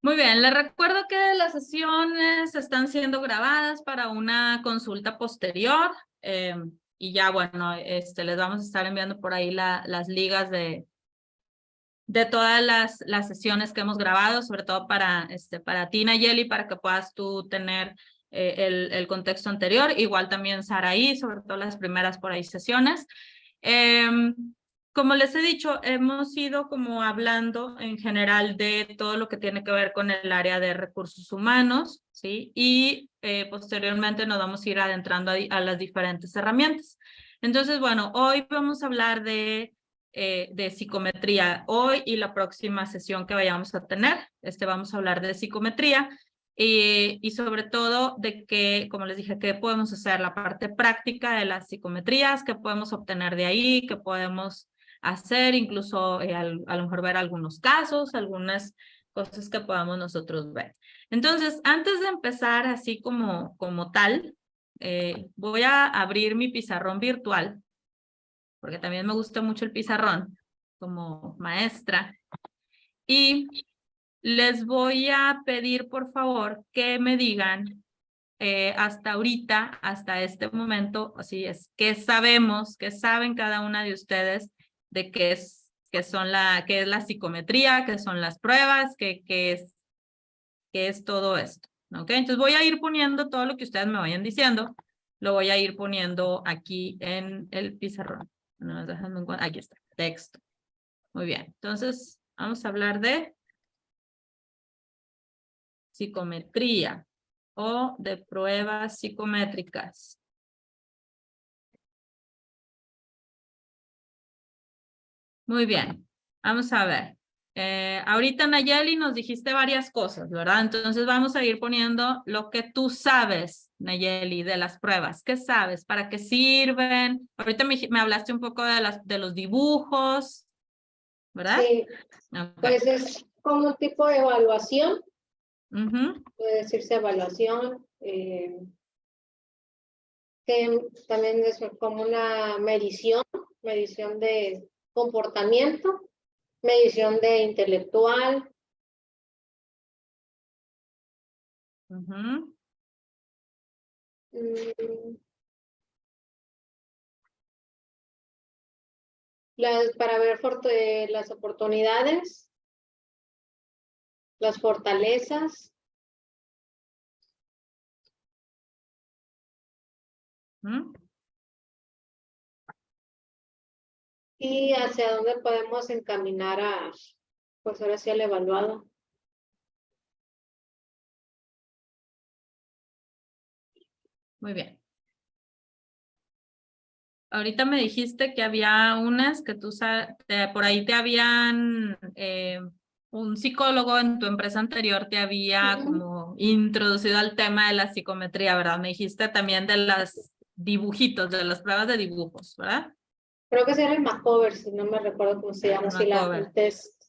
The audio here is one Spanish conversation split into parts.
Muy bien, les recuerdo que las sesiones están siendo grabadas para una consulta posterior y ya, bueno, les vamos a estar enviando por ahí las ligas de todas las sesiones que hemos grabado, sobre todo para ti, Nayeli, para que puedas tú tener el contexto anterior. Igual también Saraí, sobre todo las primeras por ahí sesiones. Como les he dicho, hemos ido como hablando en general de todo lo que tiene que ver con el área de recursos humanos, ¿sí? Y posteriormente nos vamos a ir adentrando a las diferentes herramientas. Entonces, bueno, hoy vamos a hablar de psicometría. Hoy y la próxima sesión que vayamos a tener, vamos a hablar de psicometría y sobre todo de que, como les dije, qué podemos hacer, la parte práctica de las psicometrías, qué podemos obtener de ahí, qué podemos hacer, incluso a lo mejor ver algunos casos, algunas cosas que podamos nosotros ver. Entonces, antes de empezar así como tal, voy a abrir mi pizarrón virtual, porque también me gusta mucho el pizarrón como maestra, y les voy a pedir, por favor, que me digan hasta ahorita, hasta este momento, así es, qué sabemos, qué saben cada una de ustedes de qué es la psicometría, qué son las pruebas, qué es todo esto, ¿ok? Entonces voy a ir poniendo todo lo que ustedes me vayan diciendo, lo voy a ir poniendo aquí en el pizarrón. No, aquí está, texto. Muy bien, entonces vamos a hablar de psicometría o de pruebas psicométricas. Muy bien, vamos a ver. Ahorita, Nayeli, nos dijiste varias cosas, ¿verdad? Entonces vamos a ir poniendo lo que tú sabes, Nayeli, de las pruebas. ¿Qué sabes? ¿Para qué sirven? Ahorita me hablaste un poco de los dibujos, ¿verdad? Sí, Okay. pues es como un tipo de evaluación, puede decirse evaluación, que también es como una medición de comportamiento, medición de intelectual. Para ver las oportunidades, las fortalezas. Y hacia dónde podemos encaminar pues ahora sí, al evaluado. Muy bien. Ahorita me dijiste que había unas que por ahí te habían, un psicólogo en tu empresa anterior te había como introducido al tema de la psicometría, ¿verdad? Me dijiste también de las dibujitos, de las pruebas de dibujos, ¿verdad? Creo que era el Macover, si no me recuerdo cómo se llama, así el test.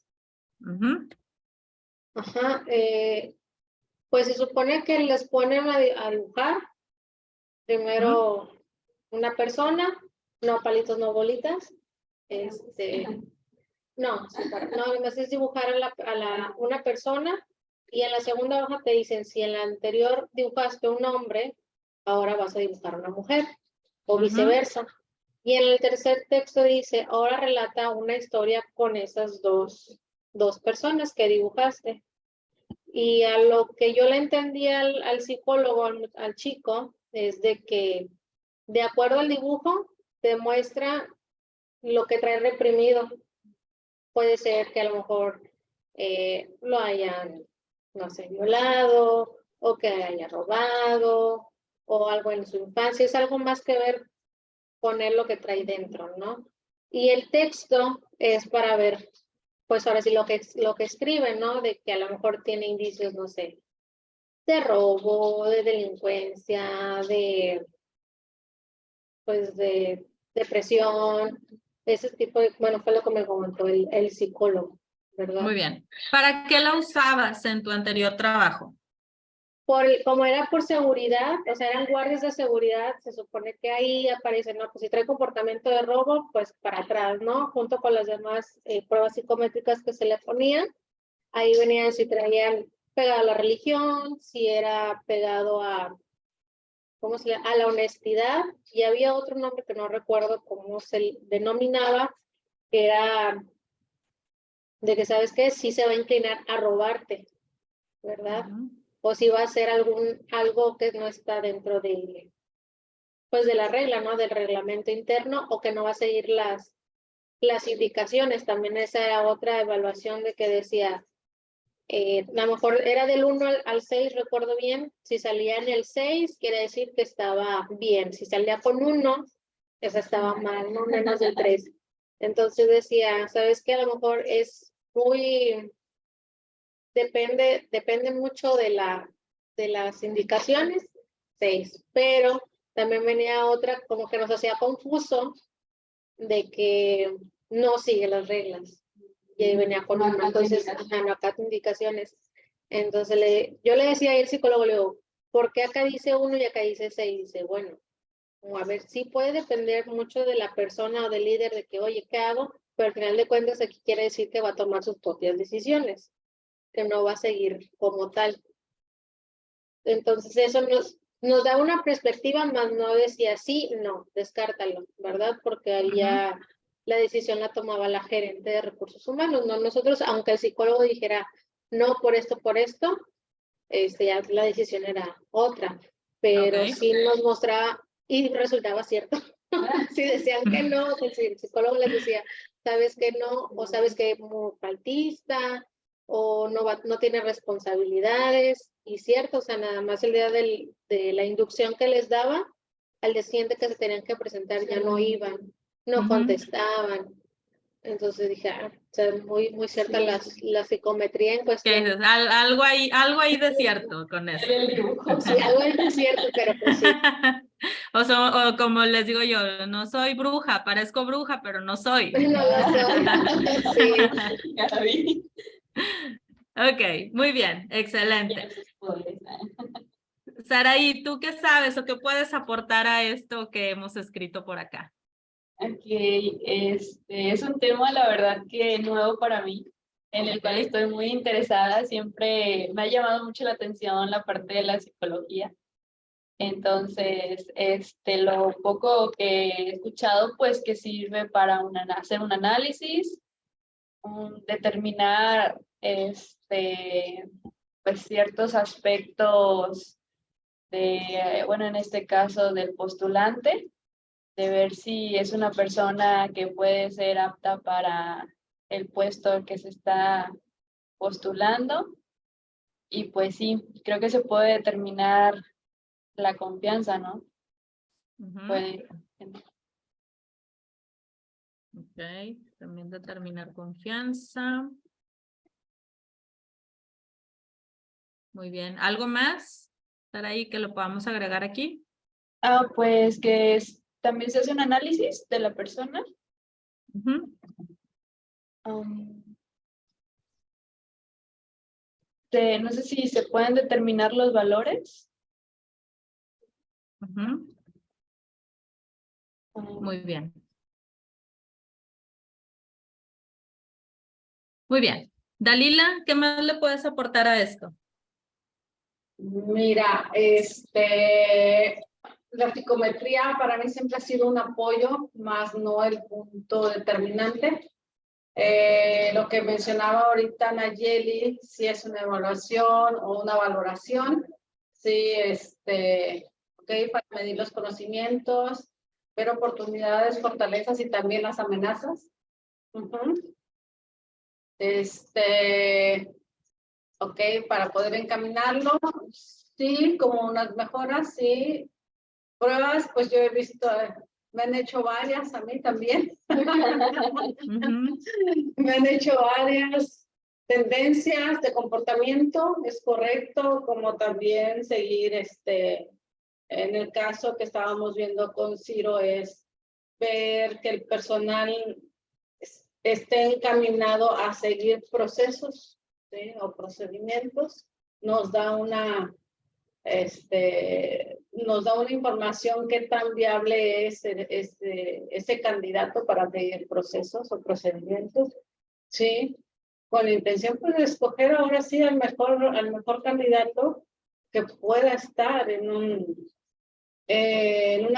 Ajá, pues se supone que les ponen a dibujar primero una persona, no palitos, no bolitas. No, nomás es dibujar una persona y en la segunda hoja te dicen, si en la anterior dibujaste un hombre, ahora vas a dibujar una mujer o viceversa. Y en el tercer texto dice, ahora relata una historia con esas dos personas que dibujaste. Y a lo que yo le entendí al psicólogo, al chico, es de que de acuerdo al dibujo, te muestra lo que trae reprimido. Puede ser que a lo mejor lo hayan, no sé, violado, o que haya robado, o algo en su infancia. Es algo más que ver con él lo que trae dentro, ¿no? Y el texto es para ver, pues ahora sí lo que escribe, ¿no? De que a lo mejor tiene indicios, no sé, de robo, de delincuencia, pues de depresión, ese tipo de, bueno, fue lo que me comentó el psicólogo, ¿verdad? Muy bien. ¿Para qué la usabas en tu anterior trabajo? Como era por seguridad, o sea, eran guardias de seguridad, se supone que ahí aparece, ¿no? Pues si trae comportamiento de robo, pues para atrás, ¿no? Junto con las demás pruebas psicométricas que se le ponían, ahí venían si traían pegado a la religión, si era pegado a, ¿cómo se llama? A la honestidad, y había otro nombre que no recuerdo cómo se denominaba, que era de que, ¿sabes qué? Sí se va a inclinar a robarte, ¿verdad? O si va a hacer algo que no está dentro de, pues de la regla, ¿no? Del reglamento interno, o que no va a seguir las indicaciones. También esa era otra evaluación de que decía, a lo mejor era del 1 al 6, recuerdo bien. Si salía en el 6, quiere decir que estaba bien. Si salía con 1, esa estaba mal, ¿no? Menos del 3. Entonces decía, ¿sabes qué? A lo mejor es muy, depende mucho de las indicaciones, 6. Pero también venía otra como que nos hacía confuso de que no sigue las reglas. Y ahí venía con una, entonces, no acá indicaciones. Entonces yo le decía al psicólogo, le digo, ¿por qué acá dice 1 y acá dice 6? Dice, bueno, a ver, sí puede depender mucho de la persona o del líder de que, oye, ¿qué hago? Pero al final de cuentas aquí quiere decir que va a tomar sus propias decisiones, que no va a seguir como tal. Entonces eso nos da una perspectiva, más no decía sí, no, descártalo, ¿verdad? Porque ahí ya la decisión la tomaba la gerente de recursos humanos, no nosotros, aunque el psicólogo dijera no por esto, ya la decisión era otra, pero sí nos mostraba y resultaba cierto. Si decían que no, pues el psicólogo les decía, sabes que no, o sabes que es muy faltista, o no tiene responsabilidades, y cierto, o sea, nada más el día de la inducción que les daba, al día siguiente que se tenían que presentar ya no iban, no contestaban. Entonces dije, o sea, muy cierta la psicometría en cuestión. ¿Qué dices? Algo ahí de cierto con eso. Sí, algo ahí de cierto, pero pues sí. O como les digo yo, no soy bruja, parezco bruja, pero no soy. No lo soy. Sí. Ya la vi. Ok, muy bien, excelente. Saraí, ¿tú qué sabes o qué puedes aportar a esto que hemos escrito por acá? Ok, es un tema, la verdad, que nuevo para mí, en el cual estoy muy interesada. Siempre me ha llamado mucho la atención la parte de la psicología. Entonces, lo poco que he escuchado, pues que sirve para hacer un análisis, determinar pues ciertos aspectos de, bueno, en este caso del postulante, de ver si es una persona que puede ser apta para el puesto que se está postulando. Y pues sí, creo que se puede determinar la confianza, ¿no? Puede. Ok, también determinar confianza. Muy bien. ¿Algo más, Saraí, que lo podamos agregar aquí? Pues que también se hace un análisis de la persona. No sé si se pueden determinar los valores. Muy bien. Muy bien. Dalila, ¿qué más le puedes aportar a esto? Mira, la psicometría para mí siempre ha sido un apoyo, más no el punto determinante. Lo que mencionaba ahorita Nayeli, si es una evaluación o una valoración, sí, okay, para medir los conocimientos, ver oportunidades, fortalezas y también las amenazas. Ok, para poder encaminarlo, sí, como unas mejoras, sí. Pruebas, pues yo he visto, me han hecho varias, a mí también. Me han hecho varias tendencias de comportamiento, es correcto, como también seguir, en el caso que estábamos viendo con Ciro, es ver que el personal esté encaminado a seguir procesos, ¿sí? O procedimientos, nos da una información qué tan viable es ese candidato para seguir procesos o procedimientos, ¿sí? con la intención pues, de escoger ahora sí al mejor candidato que pueda estar en una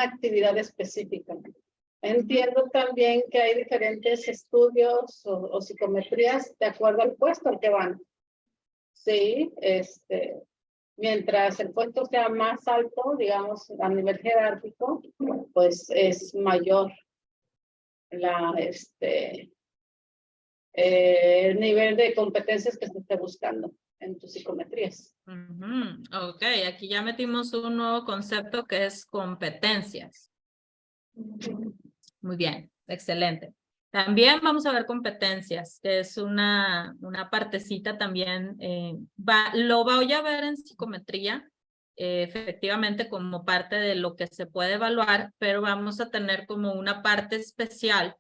actividad específica. Entiendo también que hay diferentes estudios o psicometrías de acuerdo al puesto al que van. Sí, mientras el puesto sea más alto, digamos, a nivel jerárquico, pues es mayor el nivel de competencias que se esté buscando en tus psicometrías. Ok, aquí ya metimos un nuevo concepto que es competencias. Muy bien, excelente. También vamos a ver competencias, que es una partecita también, lo voy a ver en psicometría, efectivamente como parte de lo que se puede evaluar, pero vamos a tener como una parte especial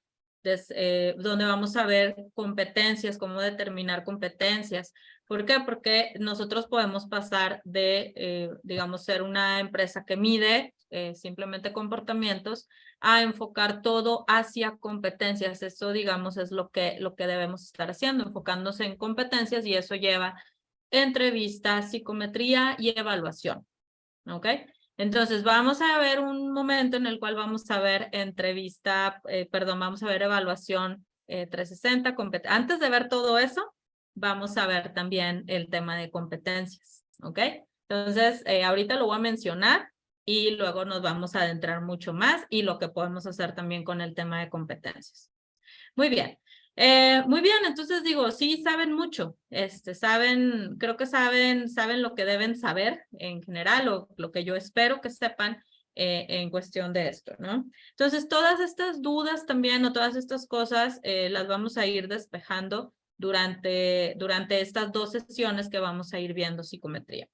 donde vamos a ver competencias, cómo determinar competencias. ¿Por qué? Porque nosotros podemos pasar de, digamos, ser una empresa que mide simplemente comportamientos a enfocar todo hacia competencias. Eso, digamos, es lo que debemos estar haciendo, enfocándose en competencias, y eso lleva entrevista, psicometría y evaluación. ¿Ok? Entonces, vamos a ver un momento en el cual vamos a ver vamos a ver evaluación 360. Antes de ver todo eso, vamos a ver también el tema de competencias. ¿Ok? Entonces, ahorita lo voy a mencionar y luego nos vamos a adentrar mucho más y lo que podemos hacer también con el tema de competencias. Muy bien. Muy bien, entonces digo, sí saben mucho, creo que saben lo que deben saber en general, o lo que yo espero que sepan en cuestión de esto, ¿no? Entonces, todas estas dudas también, o todas estas cosas, las vamos a ir despejando durante estas 2 sesiones que vamos a ir viendo psicometría.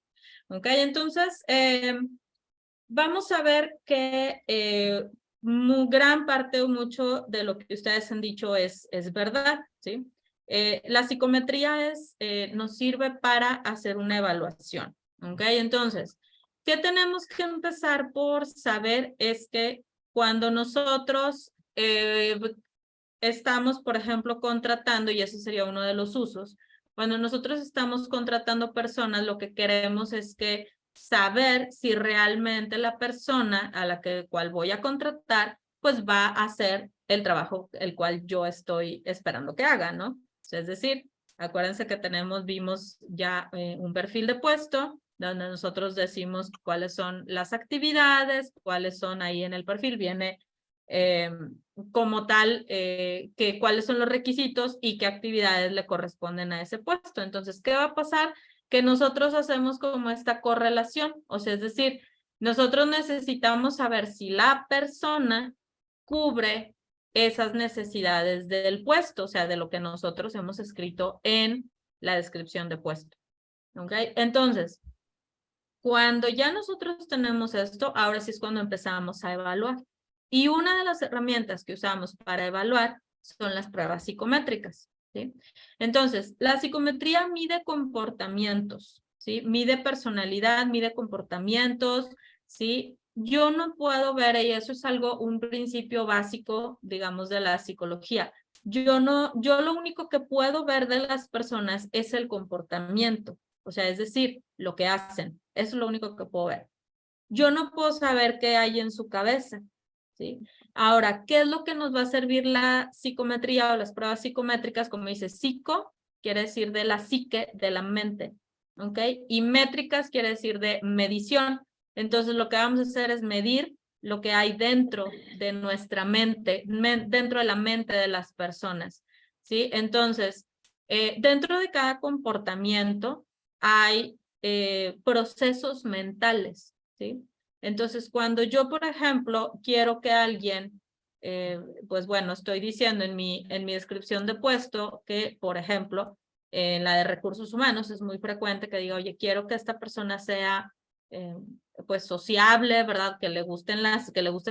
¿Ok? Entonces, vamos a ver que gran parte o mucho de lo que ustedes han dicho es verdad, ¿sí? La psicometría nos sirve para hacer una evaluación, ¿ok? Entonces, ¿qué tenemos que empezar por saber? Es que cuando nosotros estamos, por ejemplo, contratando, y ese sería uno de los usos, cuando nosotros estamos contratando personas, lo que queremos es que saber si realmente la persona a la cual voy a contratar, pues va a hacer el trabajo el cual yo estoy esperando que haga, ¿no? Es decir, acuérdense que vimos ya un perfil de puesto, donde nosotros decimos cuáles son las actividades, cuáles son ahí en el perfil, viene como tal, cuáles son los requisitos y qué actividades le corresponden a ese puesto. Entonces, ¿qué va a pasar? Que nosotros hacemos como esta correlación, o sea, es decir, nosotros necesitamos saber si la persona cubre esas necesidades del puesto, o sea, de lo que nosotros hemos escrito en la descripción de puesto. ¿Ok? Entonces, cuando ya nosotros tenemos esto, ahora sí es cuando empezamos a evaluar. Y una de las herramientas que usamos para evaluar son las pruebas psicométricas, ¿sí? Entonces, la psicometría mide comportamientos, ¿sí? Mide personalidad, mide comportamientos, ¿sí? Yo no puedo ver, y eso es un principio básico, digamos, de la psicología. Yo lo único que puedo ver de las personas es el comportamiento, o sea, es decir, lo que hacen. Eso es lo único que puedo ver. Yo no puedo saber qué hay en su cabeza, ¿sí? Ahora, ¿qué es lo que nos va a servir la psicometría o las pruebas psicométricas? Como dice, psico quiere decir de la psique, de la mente, ¿ok? Y métricas quiere decir de medición. Entonces, lo que vamos a hacer es medir lo que hay dentro de nuestra mente, dentro de la mente de las personas, ¿sí? Entonces, dentro de cada comportamiento hay procesos mentales, ¿sí? Entonces, cuando yo, por ejemplo, quiero que alguien, pues bueno, estoy diciendo en mi descripción de puesto que, por ejemplo, en la de recursos humanos es muy frecuente que diga, oye, quiero que esta persona sea, pues, sociable, ¿verdad? Que le guste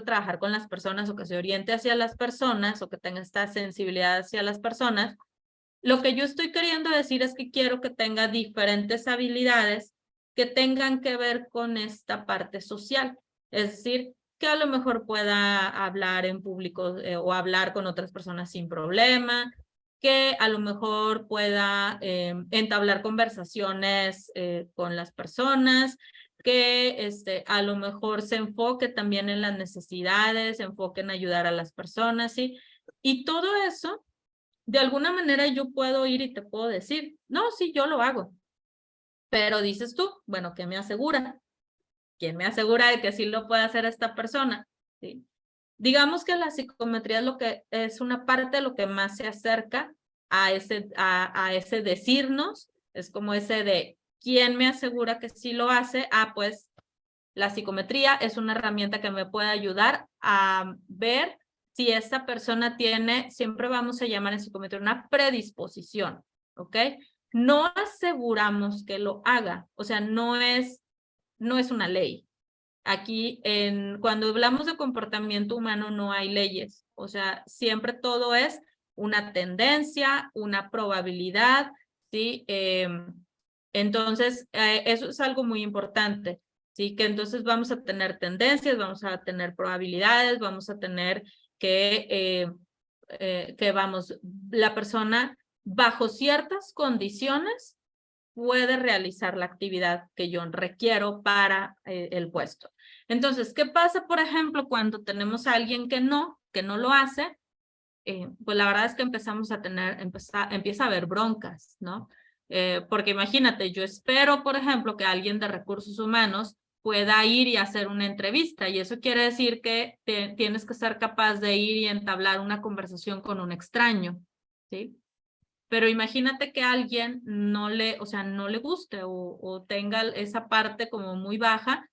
trabajar con las personas, o que se oriente hacia las personas, o que tenga esta sensibilidad hacia las personas. Lo que yo estoy queriendo decir es que quiero que tenga diferentes habilidades que tengan que ver con esta parte social. Es decir, que a lo mejor pueda hablar en público o hablar con otras personas sin problema, que a lo mejor pueda entablar conversaciones con las personas, que a lo mejor se enfoque también en las necesidades, se enfoque en ayudar a las personas, ¿sí? Y todo eso, de alguna manera yo puedo ir y te puedo decir, no, sí, yo lo hago. Pero dices tú, bueno, ¿qué me asegura? ¿Quién me asegura de que sí lo puede hacer esta persona? ¿Sí? Digamos que la psicometría es lo que es una parte de lo que más se acerca a ese decirnos, es como ese de quién me asegura que sí lo hace. Pues la psicometría es una herramienta que me puede ayudar a ver si esta persona tiene, siempre vamos a llamar en psicometría una predisposición, ¿ok? No aseguramos que lo haga, o sea, no es una ley. Aquí, cuando hablamos de comportamiento humano, no hay leyes. O sea, siempre todo es una tendencia, una probabilidad, ¿sí? Entonces, eso es algo muy importante, ¿sí? Que entonces vamos a tener tendencias, vamos a tener probabilidades, vamos a tener vamos, la persona bajo ciertas condiciones puede realizar la actividad que yo requiero para el puesto. Entonces, ¿qué pasa, por ejemplo, cuando tenemos a alguien que no lo hace? Pues la verdad es que empieza a haber broncas, ¿no? Porque imagínate, yo espero, por ejemplo, que alguien de recursos humanos pueda ir y hacer una entrevista, y eso quiere decir que tienes que ser capaz de ir y entablar una conversación con un extraño, ¿sí? Pero imagínate que a alguien no le guste o tenga esa parte como muy baja,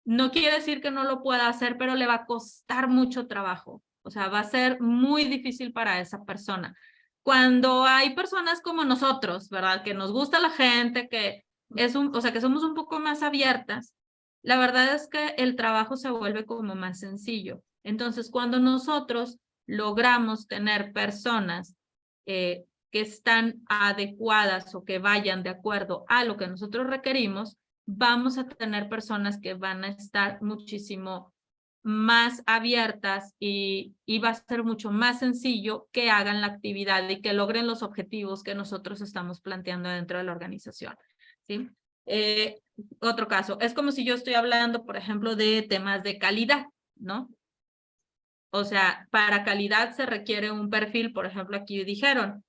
no quiere decir que no lo pueda hacer, pero le va a costar mucho trabajo. O sea, va a ser muy difícil para esa persona. Cuando hay personas como nosotros, ¿verdad? Que nos gusta la gente, que que somos un poco más abiertas, la verdad es que el trabajo se vuelve como más sencillo. Entonces, cuando nosotros logramos tener personas que están adecuadas o que vayan de acuerdo a lo que nosotros requerimos, vamos a tener personas que van a estar muchísimo más abiertas y va a ser mucho más sencillo que hagan la actividad y que logren los objetivos que nosotros estamos planteando dentro de la organización, ¿sí? Otro caso, es como si yo estoy hablando, por ejemplo, de temas de calidad, ¿no? O sea, para calidad se requiere un perfil, por ejemplo, aquí dijeron,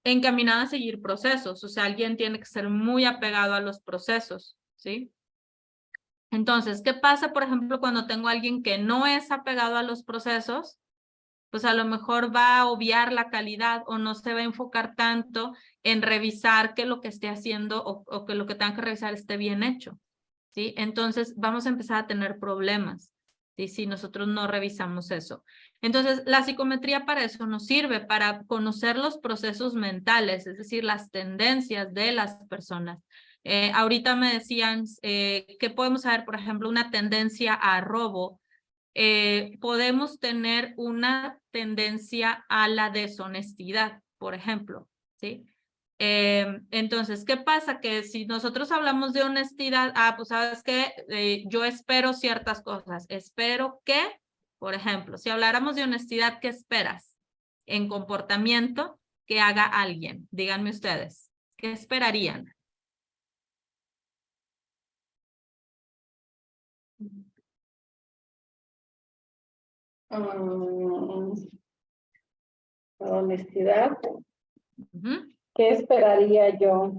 encaminado a seguir procesos, o sea, alguien tiene que ser muy apegado a los procesos, ¿sí? Entonces, ¿qué pasa, por ejemplo, cuando tengo a alguien que no es apegado a los procesos? Pues a lo mejor va a obviar la calidad o no se va a enfocar tanto en revisar que lo que esté haciendo o que lo que tenga que revisar esté bien hecho, ¿sí? Entonces, vamos a empezar a tener problemas, ¿sí? Si nosotros no revisamos eso. Entonces, la psicometría para eso nos sirve, para conocer los procesos mentales, es decir, las tendencias de las personas. Ahorita me decían que podemos saber, por ejemplo, una tendencia a robo. Podemos tener una tendencia a la deshonestidad, por ejemplo, ¿sí? Entonces, ¿qué pasa? Que si nosotros hablamos de honestidad, pues sabes que yo espero ciertas cosas. Espero que, por ejemplo, si habláramos de honestidad, ¿qué esperas en comportamiento que haga alguien? Díganme ustedes, ¿qué esperarían? Honestidad. Uh-huh. ¿Qué esperaría yo?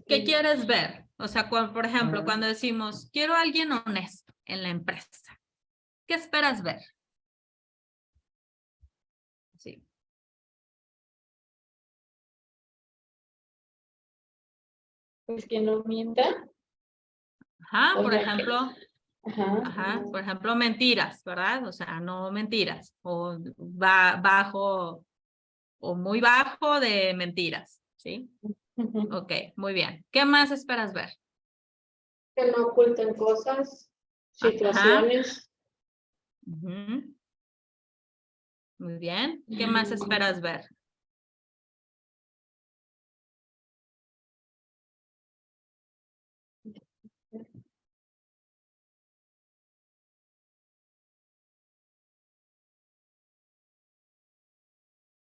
¿Qué quieres ver? O sea, por ejemplo, cuando decimos, quiero a alguien honesto en la empresa, ¿qué esperas ver? Sí. Pues que no mienta. Ajá, O por sea ejemplo, ajá. por ejemplo, mentiras, ¿verdad? O sea, no mentiras, o bajo, o muy bajo de mentiras, ¿sí? Ok, muy bien. ¿Qué más esperas ver? Que no oculten cosas, Ajá. situaciones. Ujú. Muy bien. ¿Qué más esperas ver?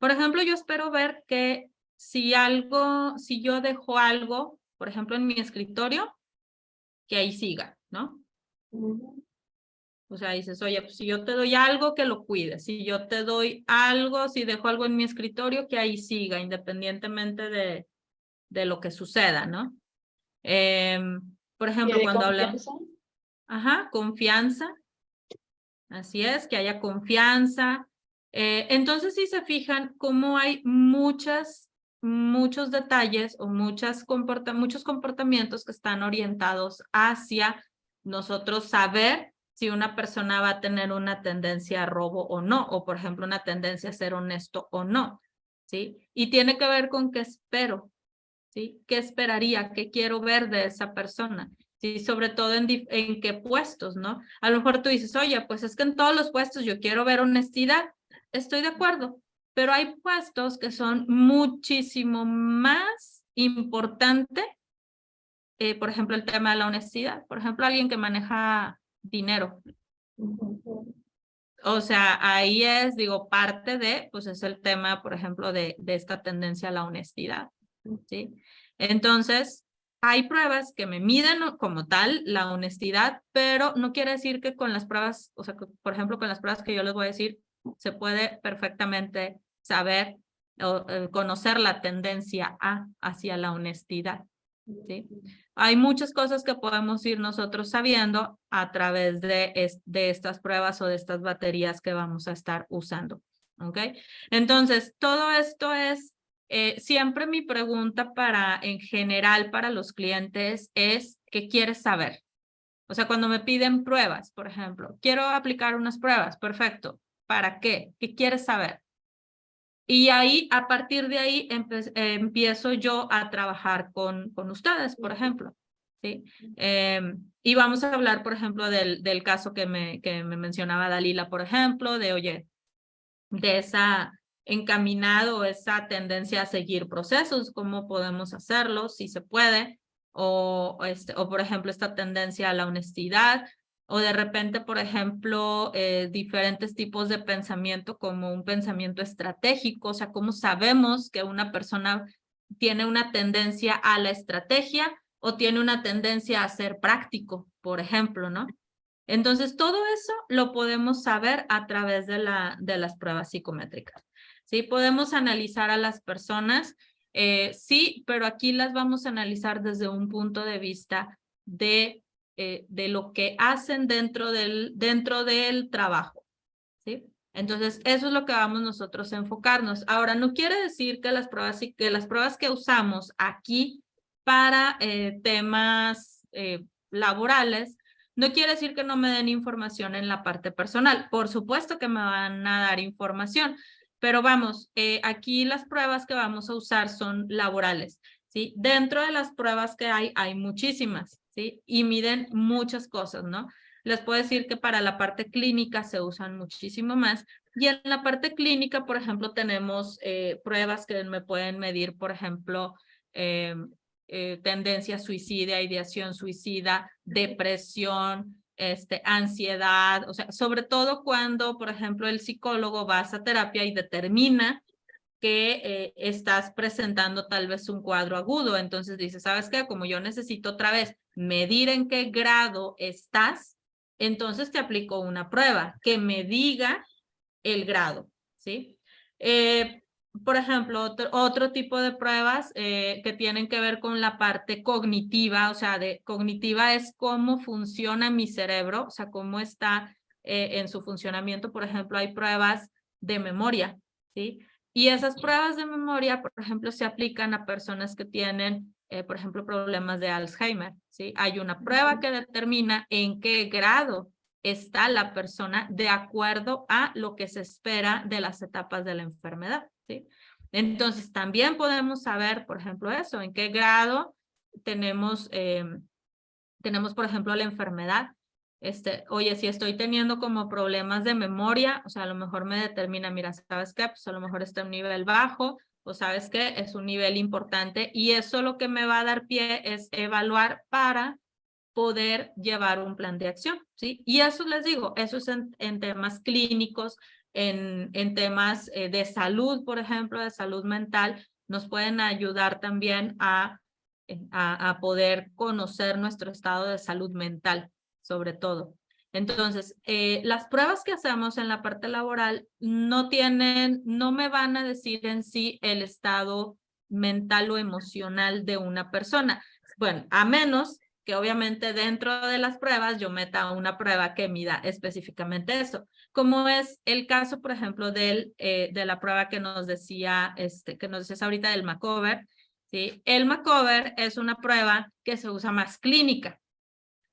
Por ejemplo, yo espero ver que si yo dejo algo, por ejemplo, en mi escritorio, que ahí siga, ¿no? O sea, dices, oye, pues si yo te doy algo, que lo cuides. Si yo te doy algo, si dejo algo en mi escritorio, que ahí siga, independientemente de lo que suceda, ¿no? Por ejemplo, ¿Quiere cuando hablamos... confianza? Ajá, confianza. Así es, que haya confianza. Entonces, si se fijan, cómo hay muchos detalles o muchos comportamientos que están orientados hacia nosotros saber si una persona va a tener una tendencia a robo o no, o por ejemplo, una tendencia a ser honesto o no, ¿sí? Y tiene que ver con qué espero, ¿sí? ¿Qué esperaría? ¿Qué quiero ver de esa persona? Sí, sobre todo en qué puestos, ¿no? A lo mejor tú dices, oye, pues es que en todos los puestos yo quiero ver honestidad. Estoy de acuerdo, pero hay puestos que son muchísimo más importante, por ejemplo, el tema de la honestidad. Por ejemplo, alguien que maneja dinero. O sea, ahí es, digo, parte de, pues es el tema, por ejemplo, de esta tendencia a la honestidad, ¿sí? Entonces, hay pruebas que me miden como tal la honestidad, pero no quiere decir que con las pruebas, o sea, que, por ejemplo, con las pruebas que yo les voy a decir, se puede perfectamente saber o conocer la tendencia hacia la honestidad, ¿sí? Hay muchas cosas que podemos ir nosotros sabiendo a través de estas pruebas o de estas baterías que vamos a estar usando, ¿ok? Entonces, todo esto es, siempre mi pregunta en general para los clientes es, ¿qué quieres saber? O sea, cuando me piden pruebas, por ejemplo, quiero aplicar unas pruebas, perfecto. ¿Para qué? ¿Qué quieres saber? Y ahí, a partir de ahí, empiezo yo a trabajar con ustedes, por ejemplo, ¿sí? Y vamos a hablar, por ejemplo, del caso que me mencionaba Dalila, por ejemplo, de, oye, de esa encaminado, esa tendencia a seguir procesos, cómo podemos hacerlo, si se puede, o por ejemplo, esta tendencia a la honestidad, o de repente, por ejemplo, diferentes tipos de pensamiento, como un pensamiento estratégico, o sea, cómo sabemos que una persona tiene una tendencia a la estrategia o tiene una tendencia a ser práctico, por ejemplo, ¿no? Entonces, todo eso lo podemos saber a través de las pruebas psicométricas. ¿Sí? Podemos analizar a las personas, sí, pero aquí las vamos a analizar desde un punto de vista de lo que hacen dentro del trabajo. ¿Sí? Entonces, eso es lo que vamos nosotros a enfocarnos. Ahora, no quiere decir que las pruebas que usamos aquí para temas laborales, no quiere decir que no me den información en la parte personal. Por supuesto que me van a dar información, pero vamos, aquí las pruebas que vamos a usar son laborales, ¿sí? Dentro de las pruebas que hay muchísimas, ¿sí? Y miden muchas cosas, ¿no? Les puedo decir que para la parte clínica se usan muchísimo más. Y en la parte clínica, por ejemplo, tenemos pruebas que me pueden medir, por ejemplo, tendencia suicida, ideación suicida, depresión, ansiedad, o sea, sobre todo cuando, por ejemplo, el psicólogo va a esa terapia y determina que estás presentando tal vez un cuadro agudo. Entonces dice, ¿sabes qué? Como yo necesito otra vez medir en qué grado estás, entonces te aplico una prueba que me diga el grado, ¿sí? Por ejemplo, otro tipo de pruebas que tienen que ver con la parte cognitiva, o sea, cognitiva es cómo funciona mi cerebro, o sea, cómo está en su funcionamiento. Por ejemplo, hay pruebas de memoria, ¿sí? Y esas pruebas de memoria, por ejemplo, se aplican a personas que tienen, por ejemplo, problemas de Alzheimer, ¿sí? Hay una prueba que determina en qué grado está la persona de acuerdo a lo que se espera de las etapas de la enfermedad, ¿sí? Entonces, también podemos saber, por ejemplo, eso, en qué grado tenemos, por ejemplo, la enfermedad. Oye, si estoy teniendo como problemas de memoria, o sea, a lo mejor me determina, mira, ¿sabes qué? Pues a lo mejor está en un nivel bajo, o ¿sabes qué? Es un nivel importante, y eso lo que me va a dar pie es evaluar para poder llevar un plan de acción, ¿sí? Y eso les digo, eso es en temas clínicos, en temas de salud, por ejemplo, de salud mental, nos pueden ayudar también a poder conocer nuestro estado de salud mental, sobre todo. Entonces, las pruebas que hacemos en la parte laboral no me van a decir en sí el estado mental o emocional de una persona. Bueno, a menos que obviamente dentro de las pruebas yo meta una prueba que mida específicamente eso, como es el caso, por ejemplo, de la prueba que nos decías ahorita del Macover, ¿sí? El Macover es una prueba que se usa más clínica.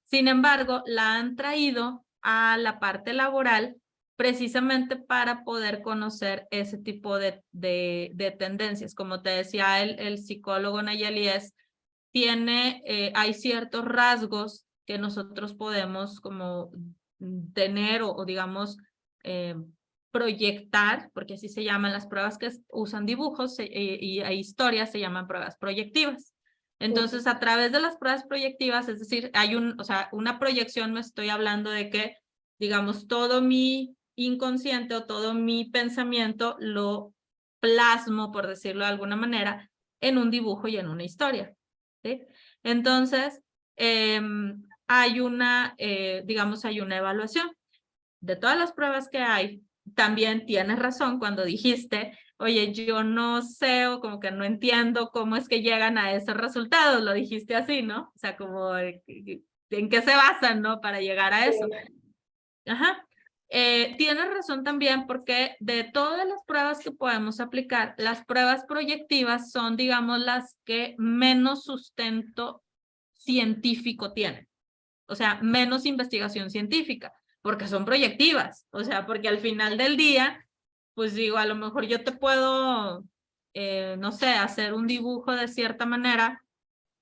Sin embargo, la han traído a la parte laboral precisamente para poder conocer ese tipo de tendencias. Como te decía el psicólogo Nayeli, hay ciertos rasgos que nosotros podemos como tener o digamos proyectar, porque así se llaman las pruebas que usan dibujos y hay historias, se llaman pruebas proyectivas. Entonces, a través de las pruebas proyectivas, es decir, una proyección, me estoy hablando de que, digamos, todo mi inconsciente o todo mi pensamiento lo plasmo, por decirlo de alguna manera, en un dibujo y en una historia, ¿sí? Entonces, hay una evaluación. De todas las pruebas que hay, también tienes razón cuando dijiste, oye, yo no sé o como que no entiendo cómo es que llegan a esos resultados, lo dijiste así, ¿no? O sea, como en qué se basan, ¿no? Para llegar a eso. Ajá. Tienes razón también porque de todas las pruebas que podemos aplicar, las pruebas proyectivas son, digamos, las que menos sustento científico tienen. O sea, menos investigación científica, porque son proyectivas. O sea, porque al final del día, pues digo, a lo mejor yo te puedo, no sé, hacer un dibujo de cierta manera,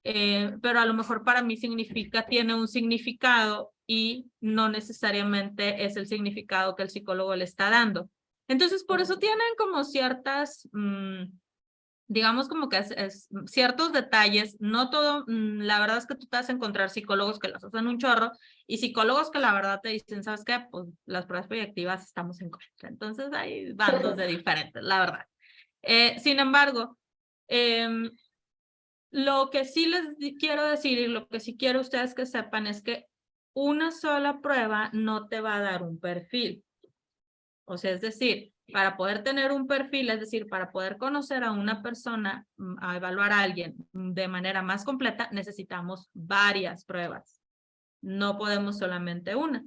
pero a lo mejor para mí tiene un significado y no necesariamente es el significado que el psicólogo le está dando. Entonces, por eso tienen como ciertas, digamos como que ciertos detalles, no todo, la verdad es que tú te vas a encontrar psicólogos que las hacen un chorro y psicólogos que la verdad te dicen, ¿sabes qué? Pues las pruebas proyectivas estamos en contra. Entonces hay bandos de diferentes, la verdad. Sin embargo, lo que sí les quiero decir y lo que sí quiero ustedes que sepan es que una sola prueba no te va a dar un perfil. O sea, es decir, para poder tener un perfil, es decir, para poder conocer a una persona, a evaluar a alguien de manera más completa, necesitamos varias pruebas. No podemos solamente una.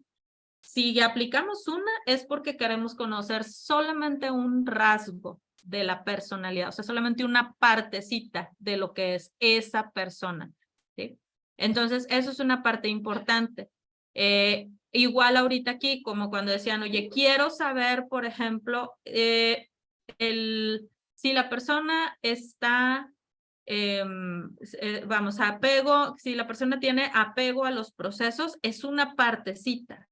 Si aplicamos una, es porque queremos conocer solamente un rasgo de la personalidad, o sea, solamente una partecita de lo que es esa persona, ¿sí? Entonces, eso es una parte importante. Igual ahorita aquí, como cuando decían, oye, quiero saber, por ejemplo, si la persona está, si la persona tiene apego a los procesos, es una partecita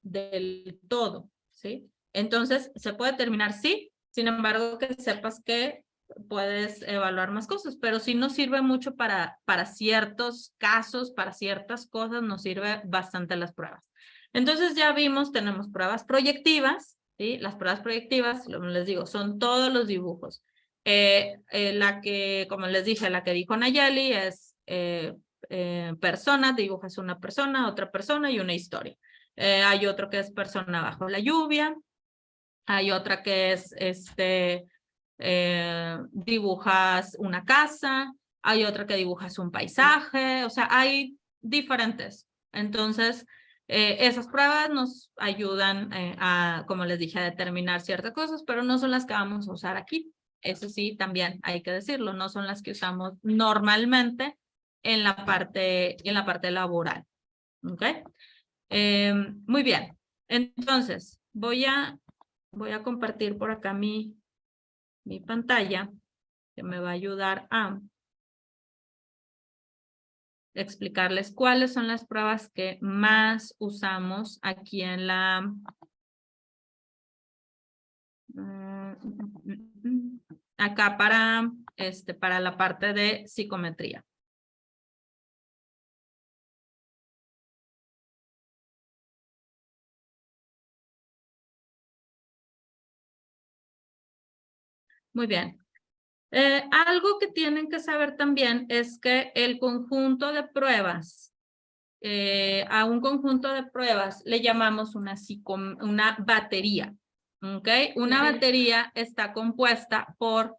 del todo, ¿sí? Entonces, se puede terminar, sí, sin embargo, que sepas que puedes evaluar más cosas, pero sí nos sirve mucho para ciertos casos, para ciertas cosas, nos sirve bastante las pruebas. Entonces, ya vimos, tenemos pruebas proyectivas, ¿sí? Las pruebas proyectivas, como les digo, son todos los dibujos. Como les dije, la que dijo Nayeli es persona, dibujas una persona, otra persona y una historia. Hay otro que es persona bajo la lluvia. Hay otra que es, dibujas una casa. Hay otra que dibujas un paisaje. O sea, hay diferentes. Entonces, esas pruebas nos ayudan como les dije, a determinar ciertas cosas, pero no son las que vamos a usar aquí. Eso sí, también hay que decirlo, no son las que usamos normalmente en la parte laboral. ¿Ok? Muy bien. Entonces, voy a compartir por acá mi pantalla, que me va a ayudar a explicarles cuáles son las pruebas que más usamos aquí en la... acá para la parte de psicometría. Muy bien. Algo que tienen que saber también es que el conjunto de pruebas, a un conjunto de pruebas le llamamos una batería. ¿Ok? Una batería está compuesta por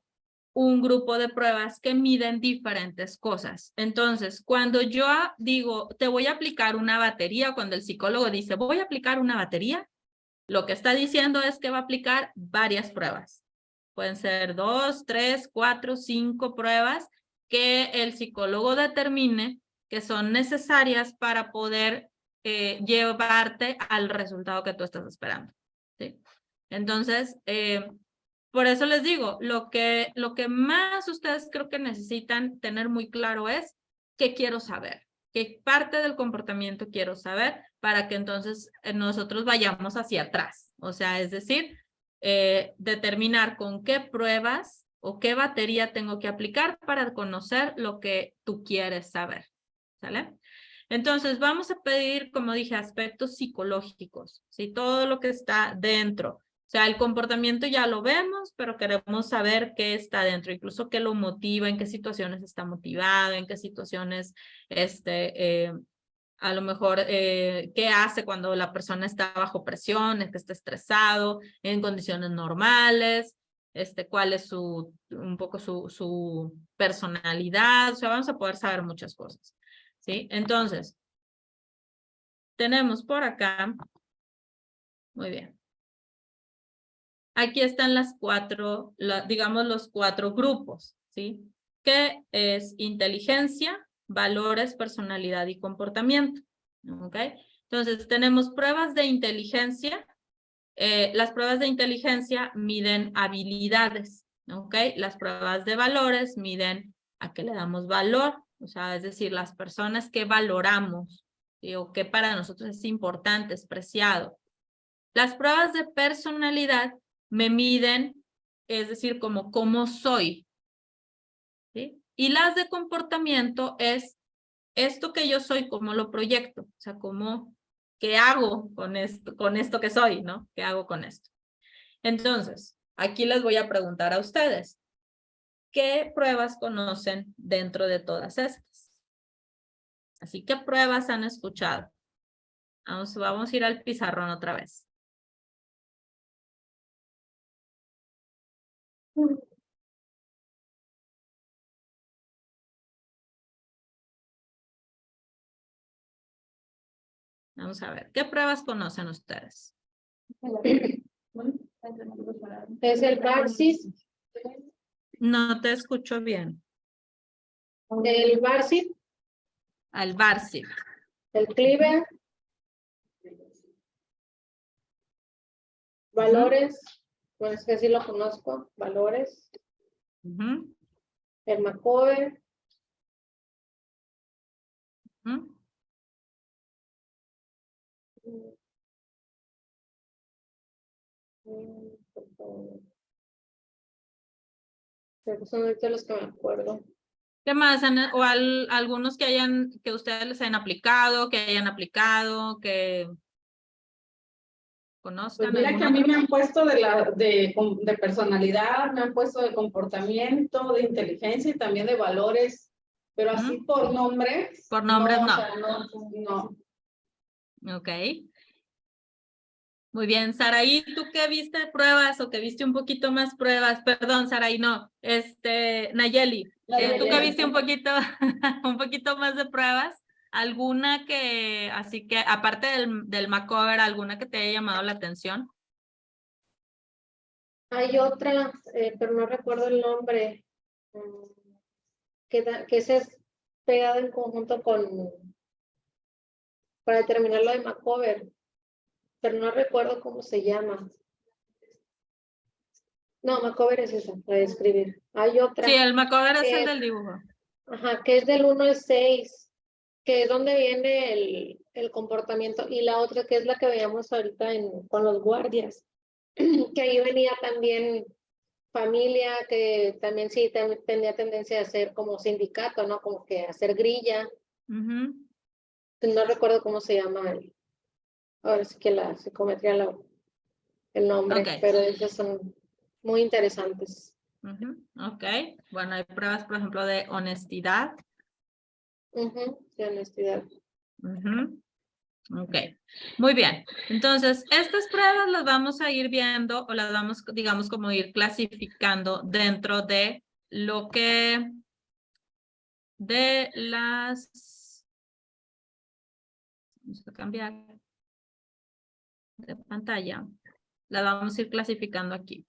un grupo de pruebas que miden diferentes cosas. Entonces, cuando yo digo, te voy a aplicar una batería, cuando el psicólogo dice, voy a aplicar una batería, lo que está diciendo es que va a aplicar varias pruebas. Pueden ser 2, 3, 4, 5 pruebas que el psicólogo determine que son necesarias para poder llevarte al resultado que tú estás esperando. ¿Sí? Entonces, por eso les digo, lo que más ustedes creo que necesitan tener muy claro es qué quiero saber, qué parte del comportamiento quiero saber para que entonces nosotros vayamos hacia atrás. O sea, es decir, determinar con qué pruebas o qué batería tengo que aplicar para conocer lo que tú quieres saber. ¿Sale? Entonces, vamos a pedir, como dije, aspectos psicológicos, ¿sí? Todo lo que está dentro. O sea, el comportamiento ya lo vemos, pero queremos saber qué está dentro, incluso qué lo motiva, en qué situaciones está motivado, en qué situaciones, a lo mejor, qué hace cuando la persona está bajo presión, es que está estresado, en condiciones normales, cuál es un poco su personalidad. O sea, vamos a poder saber muchas cosas, ¿sí? Entonces, tenemos por acá, muy bien. Aquí están digamos, los 4 grupos, ¿sí? Que es inteligencia, valores, personalidad y comportamiento, ¿ok? Entonces, tenemos pruebas de inteligencia. Las pruebas de inteligencia miden habilidades, ¿ok? Las pruebas de valores miden a qué le damos valor, o sea, es decir, las personas que valoramos, ¿sí? O que para nosotros es importante, es preciado. Las pruebas de personalidad me miden, es decir, como cómo soy, ¿sí? Y las de comportamiento es esto que yo soy, cómo lo proyecto, o sea, qué hago con esto que soy, ¿no? ¿Qué hago con esto? Entonces, aquí les voy a preguntar a ustedes, ¿qué pruebas conocen dentro de todas estas? Así, ¿qué pruebas han escuchado? Vamos a ir al pizarrón otra vez. Vamos a ver, ¿qué pruebas conocen ustedes? Es el Barsis, No te escucho bien. el Barsit, Al Barsi. el Cleaver, valores, pues que sí lo conozco, valores, el Macover, son ahorita los que me acuerdo. ¿Qué más? O algunos que ustedes les hayan aplicado, que hayan aplicado, que conozcan. Pues mira que a mí me han puesto de personalidad, me han puesto de comportamiento, de inteligencia y también de valores, pero así por nombres. Por nombres no. O sea, no. Ok. Muy bien, Saraí, ¿tú qué viste pruebas o que viste un poquito más pruebas? Perdón, Saraí, no. Nayeli, ¿tú que viste un poquito más de pruebas? ¿Alguna así que, aparte del Macover, alguna que te haya llamado la atención? Hay otra, pero no recuerdo el nombre, que se es pegado en conjunto para determinar lo de Macover, pero no recuerdo cómo se llama. No, Macover es esa, para escribir. Hay otra. Sí, el Macover es el del dibujo. Ajá, que es del 1 al 6, que es donde viene el comportamiento, y la otra que es la que veíamos ahorita con los guardias, que ahí venía también familia, que también sí tenía tendencia a hacer como sindicato, ¿no? Como que hacer grilla. No recuerdo cómo se llama ahora sí que la psicometría, el nombre, pero esas son muy interesantes. Ok, bueno, hay pruebas, por ejemplo, de honestidad. De honestidad. Ok, muy bien. Entonces, estas pruebas las vamos a ir viendo o las vamos, digamos, como ir clasificando dentro de lo que, de las, vamos a cambiar de pantalla, las vamos a ir clasificando aquí.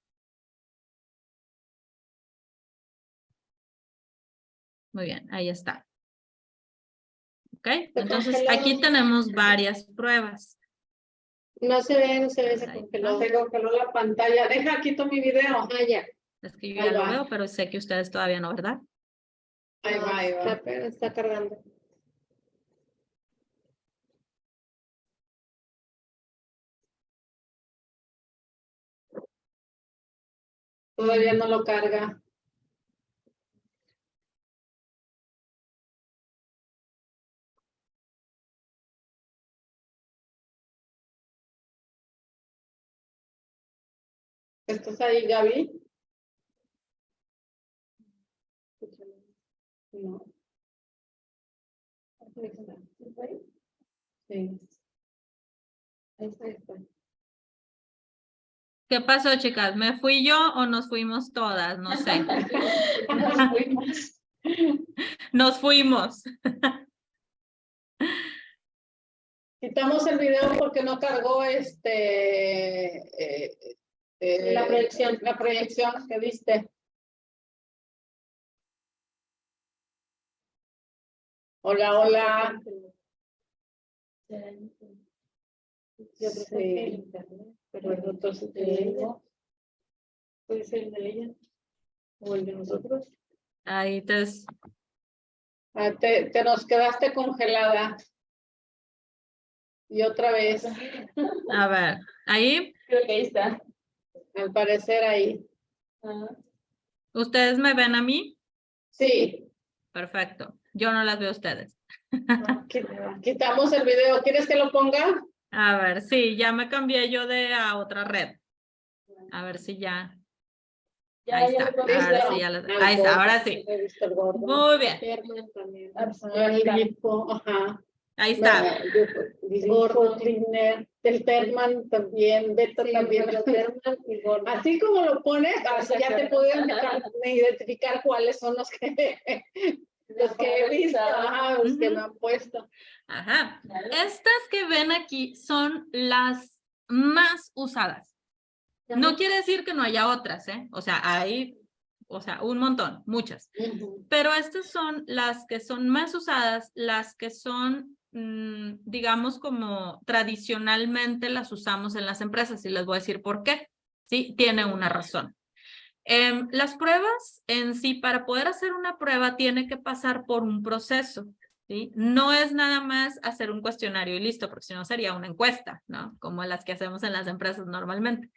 Muy bien, ahí está. Ok, entonces aquí tenemos varias pruebas. No se ve, se Ahí congeló. Se congeló la pantalla. Deja, quito mi video. Ah, ya. Es que yo Ahí ya lo va. veo, pero sé que ustedes todavía no, ¿verdad? Ahí va, ahí va. Está cargando. Todavía no lo carga. ¿Estás ahí, Gaby? No. Sí. Ahí está. ¿Qué pasó, chicas? ¿Me fui yo o nos fuimos todas? No sé. Nos fuimos. Nos fuimos. Quitamos el video porque no cargó La proyección. La proyección que viste. Hola, hola. Yo creo que Sí. es internet, pero Bueno, entonces te digo, puede ser el de ella o el de nosotros. Ahí te... te nos quedaste congelada. Y otra vez, A ver, ahí. Creo que ahí está. al parecer ahí. ¿Ustedes me ven a mí? Sí, Perfecto. Yo no las veo a ustedes. quitamos el video. ¿Quieres que lo ponga? A ver, sí, ya me cambié yo de a otra red. A ver si ya. Ya, Ahí ya está. lo puse. Ahora sí, ya ahí está, ahora sí. He visto el gordo. Muy bien. Herman también. El grifo, ajá. Ahí está. Gordo, Cleaner, el Terman también, Beto Sí, también. pero Herman y gordo. Así como lo pones, así ya te puedo identificar cuáles son los que he visto, ajá, los que me han puesto. Ajá. Estas que ven aquí son las más usadas. No quiere decir que no haya otras, ¿eh? O sea, hay, un montón, muchas. Pero estas son las que son más usadas, las que son, digamos, como tradicionalmente las usamos en las empresas, y les voy a decir por qué. Sí, tiene una razón. Las pruebas en sí, para poder hacer una prueba, tiene que pasar por un proceso, ¿sí? No es nada más hacer un cuestionario y listo, porque si no sería una encuesta, ¿no? Como las que hacemos en las empresas normalmente.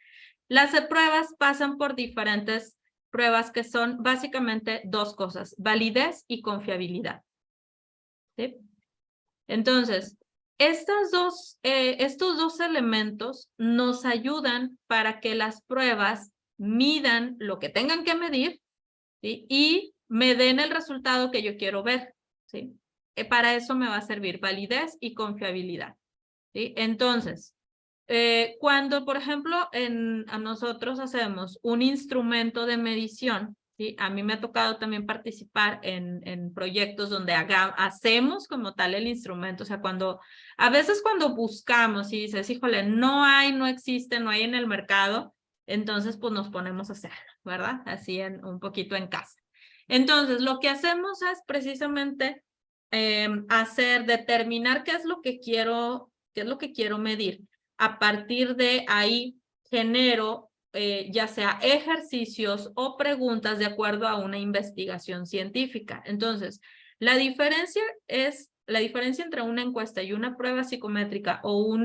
Las pruebas pasan por diferentes pruebas que son básicamente dos cosas: validez y confiabilidad. ¿Sí? Entonces, estos dos elementos nos ayudan para que las pruebas midan lo que tengan que medir, ¿sí? Y me den el resultado que yo quiero ver, ¿sí? Para eso me va a servir validez y confiabilidad, ¿sí? Entonces, cuando, por ejemplo, a nosotros hacemos un instrumento de medición, ¿sí? A mí me ha tocado también participar en proyectos donde hacemos como tal el instrumento. O sea, a veces cuando buscamos y dices, híjole, no existe, no hay en el mercado, entonces pues nos ponemos a hacerlo, ¿verdad? Así un poquito en casa. Entonces, lo que hacemos es precisamente determinar qué es lo que quiero medir. A partir de ahí genero ya sea ejercicios o preguntas de acuerdo a una investigación científica. Entonces, la diferencia entre una encuesta y una prueba psicométrica o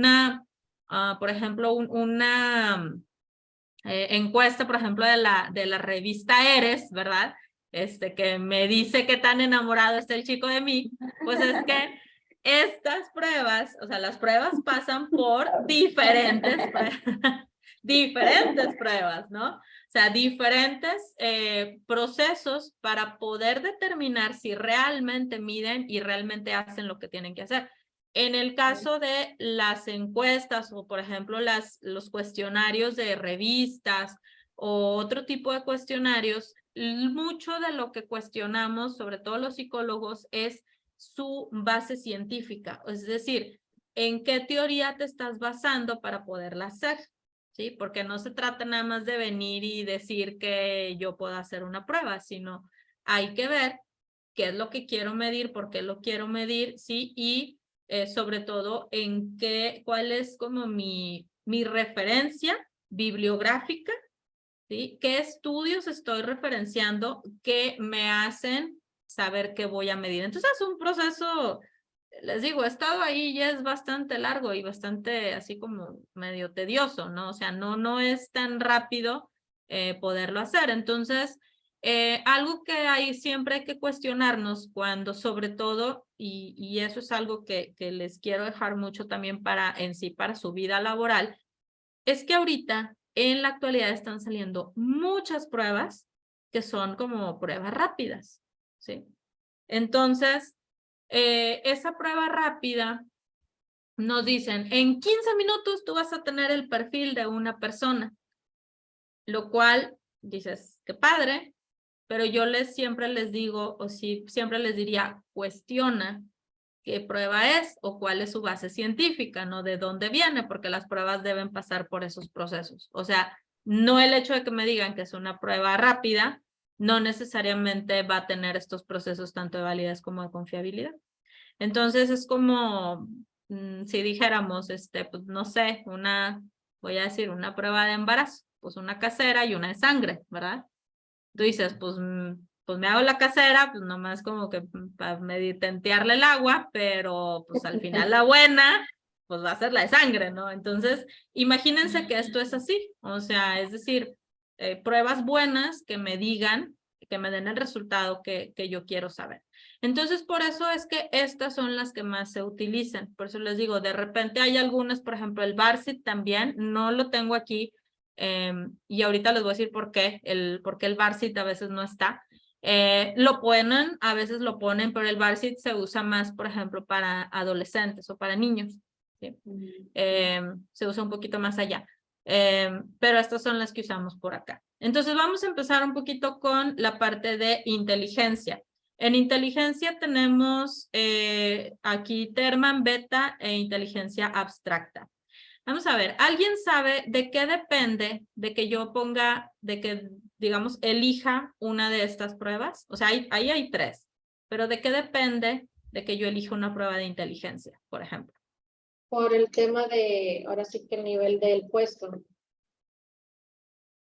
por ejemplo, una encuesta, por ejemplo, de la revista Eres, ¿verdad? Que me dice qué tan enamorado está el chico de mí, pues es que estas pruebas, o sea, las pruebas pasan por diferentes pruebas, ¿no? O sea, diferentes procesos para poder determinar si realmente miden y realmente hacen lo que tienen que hacer. En el caso de las encuestas o, por ejemplo, los cuestionarios de revistas o otro tipo de cuestionarios, mucho de lo que cuestionamos, sobre todo los psicólogos, es su base científica. Es decir, ¿en qué teoría te estás basando para poderla hacer? ¿Sí? Porque no se trata nada más de venir y decir que yo puedo hacer una prueba, sino hay que ver qué es lo que quiero medir, por qué lo quiero medir, ¿sí? Y sobre todo cuál es como mi referencia bibliográfica, ¿sí? ¿Qué estudios estoy referenciando que me hacen saber qué voy a medir? Entonces es un proceso, les digo, he estado ahí y es bastante largo y bastante así como medio tedioso, ¿no? O sea, no es tan rápido poderlo hacer. Entonces, algo que siempre hay que cuestionarnos cuando sobre todo, y eso es algo que les quiero dejar mucho también para su vida laboral, es que ahorita en la actualidad están saliendo muchas pruebas que son como pruebas rápidas, ¿sí? Entonces, esa prueba rápida nos dicen, en 15 minutos tú vas a tener el perfil de una persona, lo cual dices, qué padre, pero yo siempre les digo, o siempre les diría, cuestiona qué prueba es o cuál es su base científica, ¿no? De dónde viene, porque las pruebas deben pasar por esos procesos. O sea, no el hecho de que me digan que es una prueba rápida, no necesariamente va a tener estos procesos tanto de validez como de confiabilidad. Entonces es como si dijéramos, pues no sé, voy a decir, una prueba de embarazo, pues una casera y una de sangre, ¿verdad? Tú dices, pues me hago la casera, pues nomás como que para tentearle el agua, pero pues al final la buena, pues va a ser la de sangre, ¿no? Entonces, imagínense que esto es así, o sea, es decir, pruebas buenas que me digan, que me den el resultado que yo quiero saber. Entonces, por eso es que estas son las que más se utilizan. Por eso les digo, de repente hay algunas, por ejemplo, el BARSIT también, no lo tengo aquí, y ahorita les voy a decir por qué el BARSIT a veces no está. A veces lo ponen, pero el BARSIT se usa más, por ejemplo, para adolescentes o para niños, ¿sí? Se usa un poquito más allá. Pero estas son las que usamos por acá. Entonces vamos a empezar un poquito con la parte de inteligencia. En inteligencia tenemos aquí Terman, beta e inteligencia abstracta. Vamos a ver, ¿alguien sabe de qué depende de que yo digamos, elija una de estas pruebas? O sea, ahí hay 3, pero ¿de qué depende de que yo elija una prueba de inteligencia, por ejemplo? Por el tema de, ahora sí que el nivel del puesto.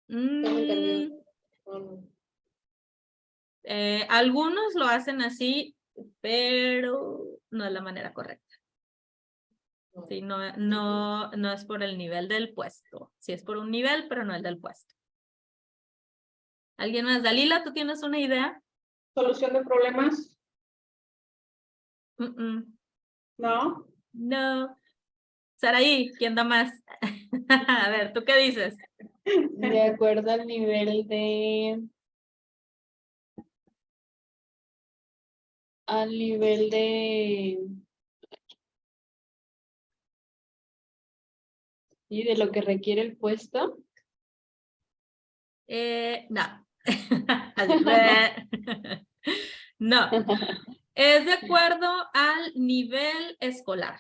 Tengo entendido. Algunos lo hacen así, pero no es la manera correcta. Sí, no es por el nivel del puesto. Sí es por un nivel, pero no el del puesto. ¿Alguien más? Dalila, ¿tú tienes una idea? ¿Solución de problemas? ¿No? No. Saraí, ¿quién da más? A ver, ¿tú qué dices? De acuerdo al nivel de... ¿Y de lo que requiere el puesto? No. No. Es de acuerdo al nivel escolar.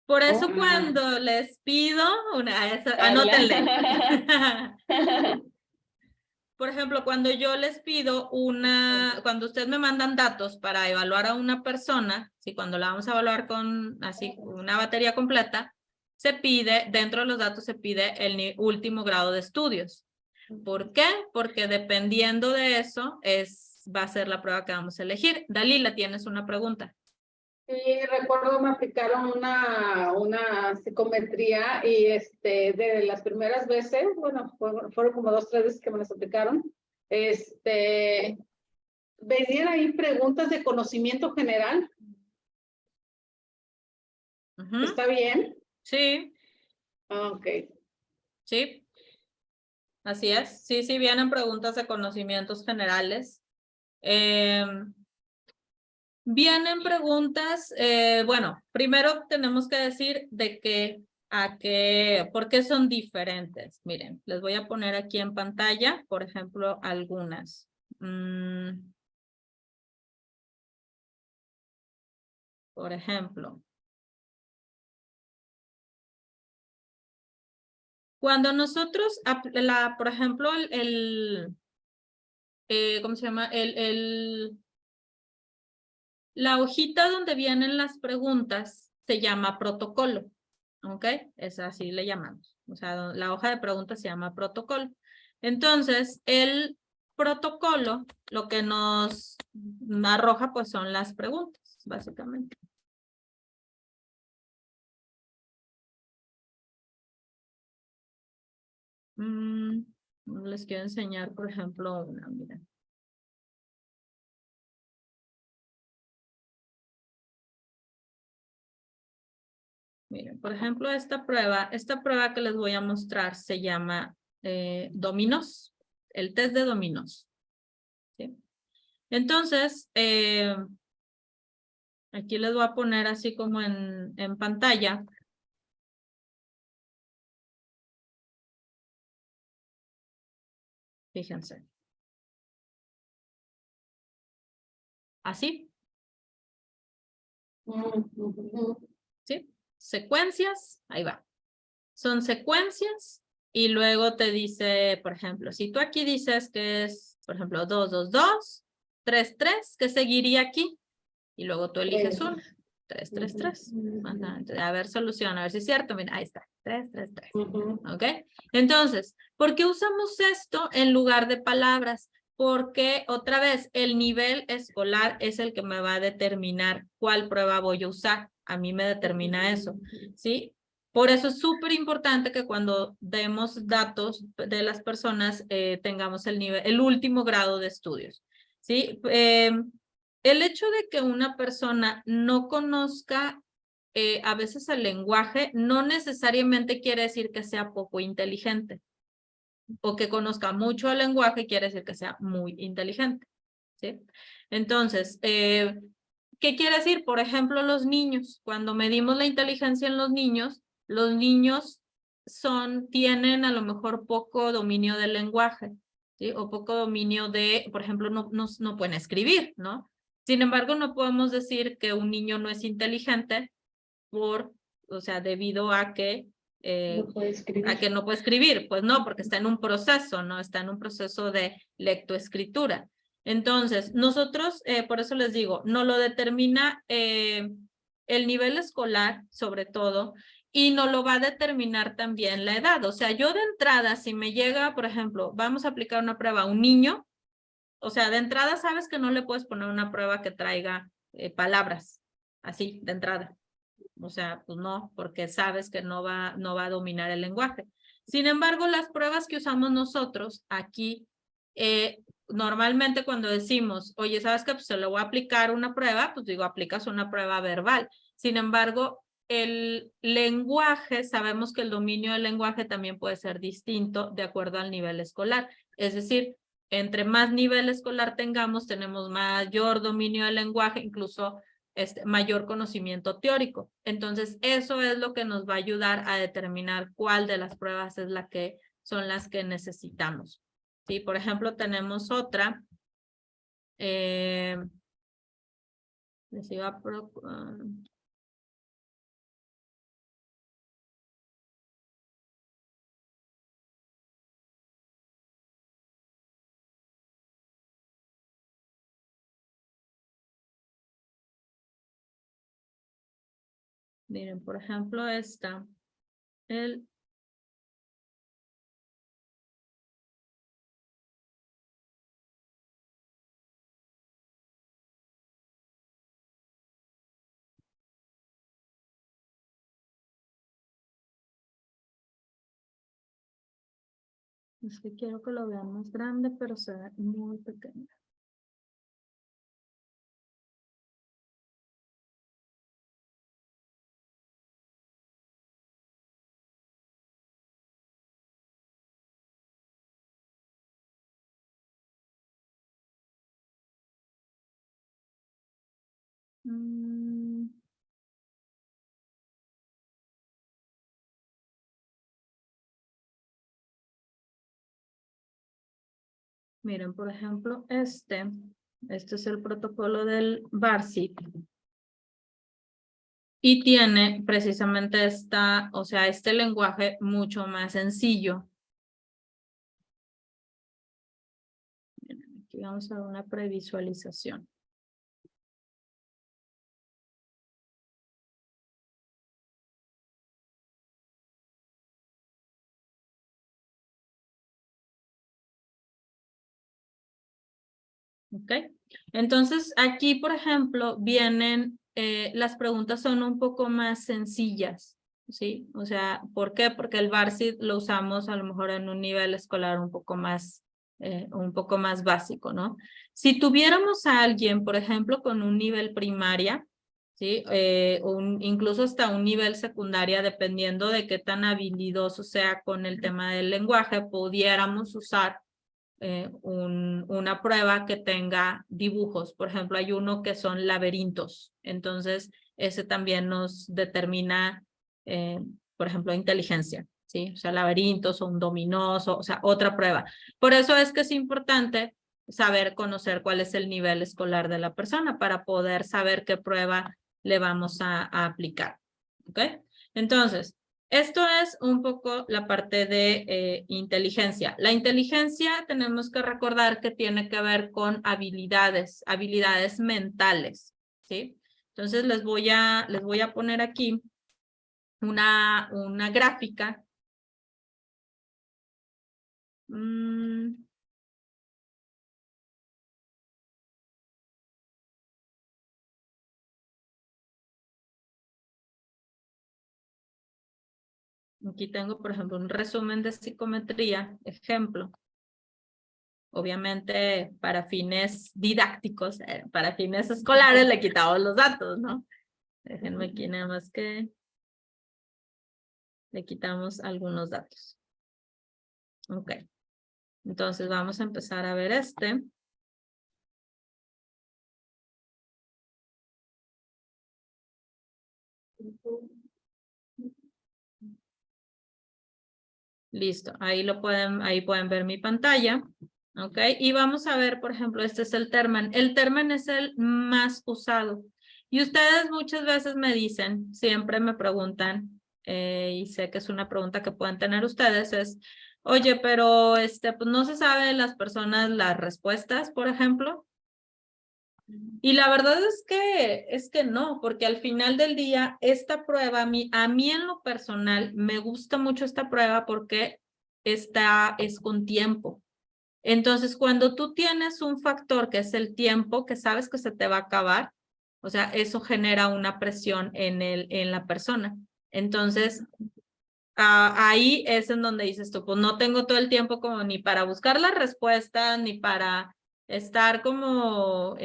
Por eso cuando les pido anótenle. Por ejemplo, cuando yo les pido cuando ustedes me mandan datos para evaluar a una persona, ¿sí? Cuando la vamos a evaluar con así una batería completa, dentro de los datos se pide el último grado de estudios. ¿Por qué? Porque dependiendo de eso va a ser la prueba que vamos a elegir. Dalila, tienes una pregunta. Sí, recuerdo me aplicaron una psicometría y de las primeras veces, bueno, fueron como 2, 3 veces que me las aplicaron, venían ahí preguntas de conocimiento general. ¿Está bien? Sí. Ok. Sí. Así es. Sí, sí, vienen preguntas de conocimientos generales. Vienen preguntas, bueno, primero tenemos que decir de qué, por qué son diferentes. Miren, les voy a poner aquí en pantalla, por ejemplo, algunas. Por ejemplo, cuando nosotros, por ejemplo, ¿cómo se llama? La hojita donde vienen las preguntas se llama protocolo, ¿ok? Es así le llamamos. O sea, la hoja de preguntas se llama protocolo. Entonces, el protocolo lo que nos arroja pues son las preguntas, básicamente. Les quiero enseñar, por ejemplo, una, miren. Miren, por ejemplo, esta prueba que les voy a mostrar se llama dominos, el test de dominos. ¿Sí? Entonces, aquí les voy a poner así como en pantalla. Fíjense. Así, ¿sí? Secuencias, ahí va. Son secuencias y luego te dice, por ejemplo, si tú aquí dices que es, por ejemplo, 2, 2, 2, 3, 3, ¿qué seguiría aquí? Y luego tú eliges uno. 3, 3, 3. Ajá. A ver, solución, a ver si es cierto. Mira, ahí está. 3, 3, 3. ¿Ok? Entonces, ¿por qué usamos esto en lugar de palabras? Porque, otra vez, el nivel escolar es el que me va a determinar cuál prueba voy a usar. A mí me determina eso, ¿sí? Por eso es súper importante que cuando demos datos de las personas tengamos el nivel, el último grado de estudios, ¿sí? El hecho de que una persona no conozca a veces el lenguaje no necesariamente quiere decir que sea poco inteligente o que conozca mucho el lenguaje quiere decir que sea muy inteligente, ¿sí? Entonces, ¿qué quiere decir? Por ejemplo, los niños, cuando medimos la inteligencia en los niños tienen a lo mejor poco dominio del lenguaje, ¿sí? O poco dominio de, por ejemplo, no pueden escribir, ¿no? Sin embargo, no podemos decir que un niño no es inteligente o sea, debido a que No puede escribir. a que no puede escribir. Pues no, porque está en un proceso, ¿no? Está en un proceso de lectoescritura. Entonces, nosotros, por eso les digo, no lo determina el nivel escolar, sobre todo, y no lo va a determinar también la edad. O sea, yo de entrada, si me llega, por ejemplo, vamos a aplicar una prueba a un niño, o sea, de entrada sabes que no le puedes poner una prueba que traiga palabras, así, de entrada. O sea, pues no, porque sabes que no va a dominar el lenguaje. Sin embargo, las pruebas que usamos nosotros aquí, normalmente cuando decimos, oye, ¿sabes qué? Pues se lo voy a aplicar una prueba, pues digo, aplicas una prueba verbal. Sin embargo, el lenguaje, sabemos que el dominio del lenguaje también puede ser distinto de acuerdo al nivel escolar. Es decir, entre más nivel escolar tengamos, tenemos mayor dominio del lenguaje, incluso mayor conocimiento teórico. Entonces, eso es lo que nos va a ayudar a determinar cuál de las pruebas es la que son las que necesitamos. Sí, por ejemplo, tenemos otra. Les iba a miren, por ejemplo, esta. Es que quiero que lo vean más grande, pero se ve muy pequeño. Miren, por ejemplo, este es el protocolo del VARSIT. Y tiene precisamente este lenguaje mucho más sencillo. Miren, aquí vamos a ver una previsualización. ¿Ok? Entonces, aquí, por ejemplo, vienen, las preguntas son un poco más sencillas, ¿sí? O sea, ¿por qué? Porque el VARSIT lo usamos a lo mejor en un nivel escolar un poco más básico, ¿no? Si tuviéramos a alguien, por ejemplo, con un nivel primaria, ¿sí? Incluso hasta un nivel secundaria, dependiendo de qué tan habilidoso sea con el tema del lenguaje, pudiéramos usar una prueba que tenga dibujos. Por ejemplo, hay uno que son laberintos. Entonces, ese también nos determina, por ejemplo, inteligencia, ¿sí? O sea, laberintos o un dominoso, o sea, otra prueba. Por eso es que es importante conocer cuál es el nivel escolar de la persona para poder saber qué prueba le vamos a aplicar. ¿Ok? Entonces, esto es un poco la parte de inteligencia. La inteligencia tenemos que recordar que tiene que ver con habilidades mentales, ¿sí? Entonces les voy a poner aquí una gráfica. Aquí tengo, por ejemplo, un resumen de psicometría, ejemplo. Obviamente, para fines didácticos, para fines escolares, le quitamos los datos, ¿no? Déjenme aquí nada más que le quitamos algunos datos. Ok. Entonces, vamos a empezar a ver este. Listo, ahí pueden ver mi pantalla. Ok, y vamos a ver, por ejemplo, este es el Terman. El Terman es el más usado. Y ustedes muchas veces me dicen, siempre me preguntan, y sé que es una pregunta que pueden tener ustedes, es, oye, pero pues no se sabe las personas las respuestas, por ejemplo. Y la verdad es que no, porque al final del día, esta prueba, a mí en lo personal, me gusta mucho esta prueba porque es con tiempo. Entonces, cuando tú tienes un factor que es el tiempo, que sabes que se te va a acabar, o sea, eso genera una presión en la persona. Entonces, ahí es en donde dices tú, pues no tengo todo el tiempo como ni para buscar la respuesta, ni para estar como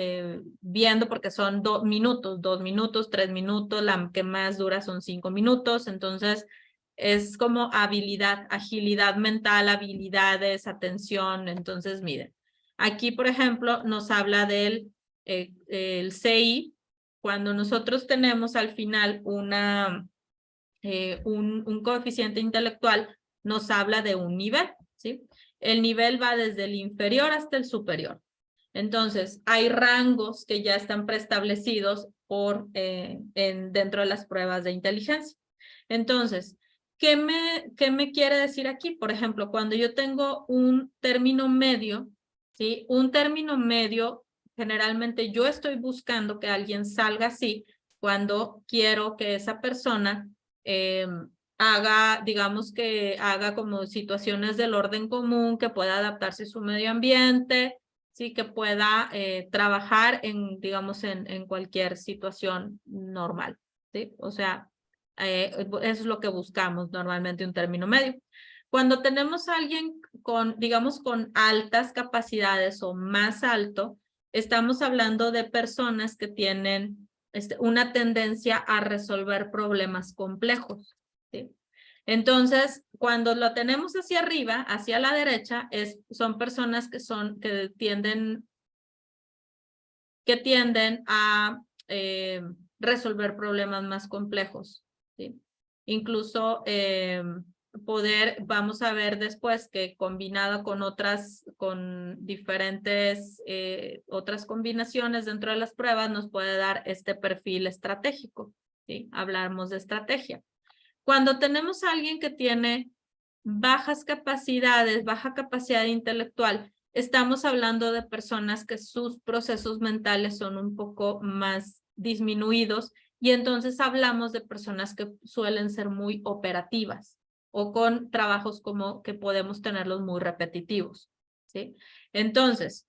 viendo, porque son 2 minutos, 3 minutos, la que más dura son 5 minutos, entonces es como habilidad, agilidad mental, habilidades, atención, entonces miren, aquí por ejemplo nos habla del el CI, cuando nosotros tenemos al final un coeficiente intelectual nos habla de un nivel, ¿sí? El nivel va desde el inferior hasta el superior. Entonces, hay rangos que ya están preestablecidos dentro de las pruebas de inteligencia. Entonces, ¿qué me quiere decir aquí? Por ejemplo, cuando yo tengo un término medio, ¿sí? Un término medio, generalmente yo estoy buscando que alguien salga así cuando quiero que esa persona digamos que haga como situaciones del orden común, que pueda adaptarse a su medio ambiente, sí, que pueda trabajar digamos, en cualquier situación normal, ¿sí? O sea, eso es lo que buscamos normalmente, un término medio. Cuando tenemos a alguien digamos, con altas capacidades o más alto, estamos hablando de personas que tienen una tendencia a resolver problemas complejos, ¿sí? Entonces, cuando lo tenemos hacia arriba, hacia la derecha, son personas que tienden a resolver problemas más complejos, ¿sí? Incluso vamos a ver después que combinado con diferentes otras combinaciones dentro de las pruebas nos puede dar este perfil estratégico, ¿sí? Hablamos de estrategia. Cuando tenemos a alguien que tiene bajas capacidades, baja capacidad intelectual, estamos hablando de personas que sus procesos mentales son un poco más disminuidos y entonces hablamos de personas que suelen ser muy operativas o con trabajos como que podemos tenerlos muy repetitivos, ¿sí? Entonces,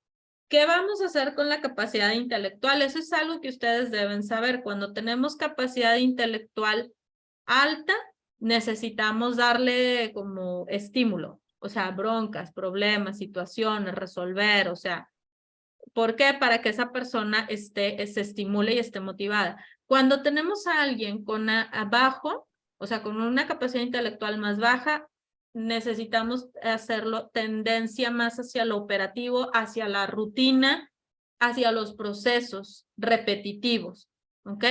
¿qué vamos a hacer con la capacidad intelectual? Eso es algo que ustedes deben saber. Cuando tenemos capacidad intelectual alta, necesitamos darle como estímulo, o sea, broncas, problemas, situaciones, resolver, o sea, ¿por qué? Para que esa persona se estimule y esté motivada. Cuando tenemos a alguien con abajo, o sea, con una capacidad intelectual más baja, necesitamos hacerlo tendencia más hacia lo operativo, hacia la rutina, hacia los procesos repetitivos, ¿ok?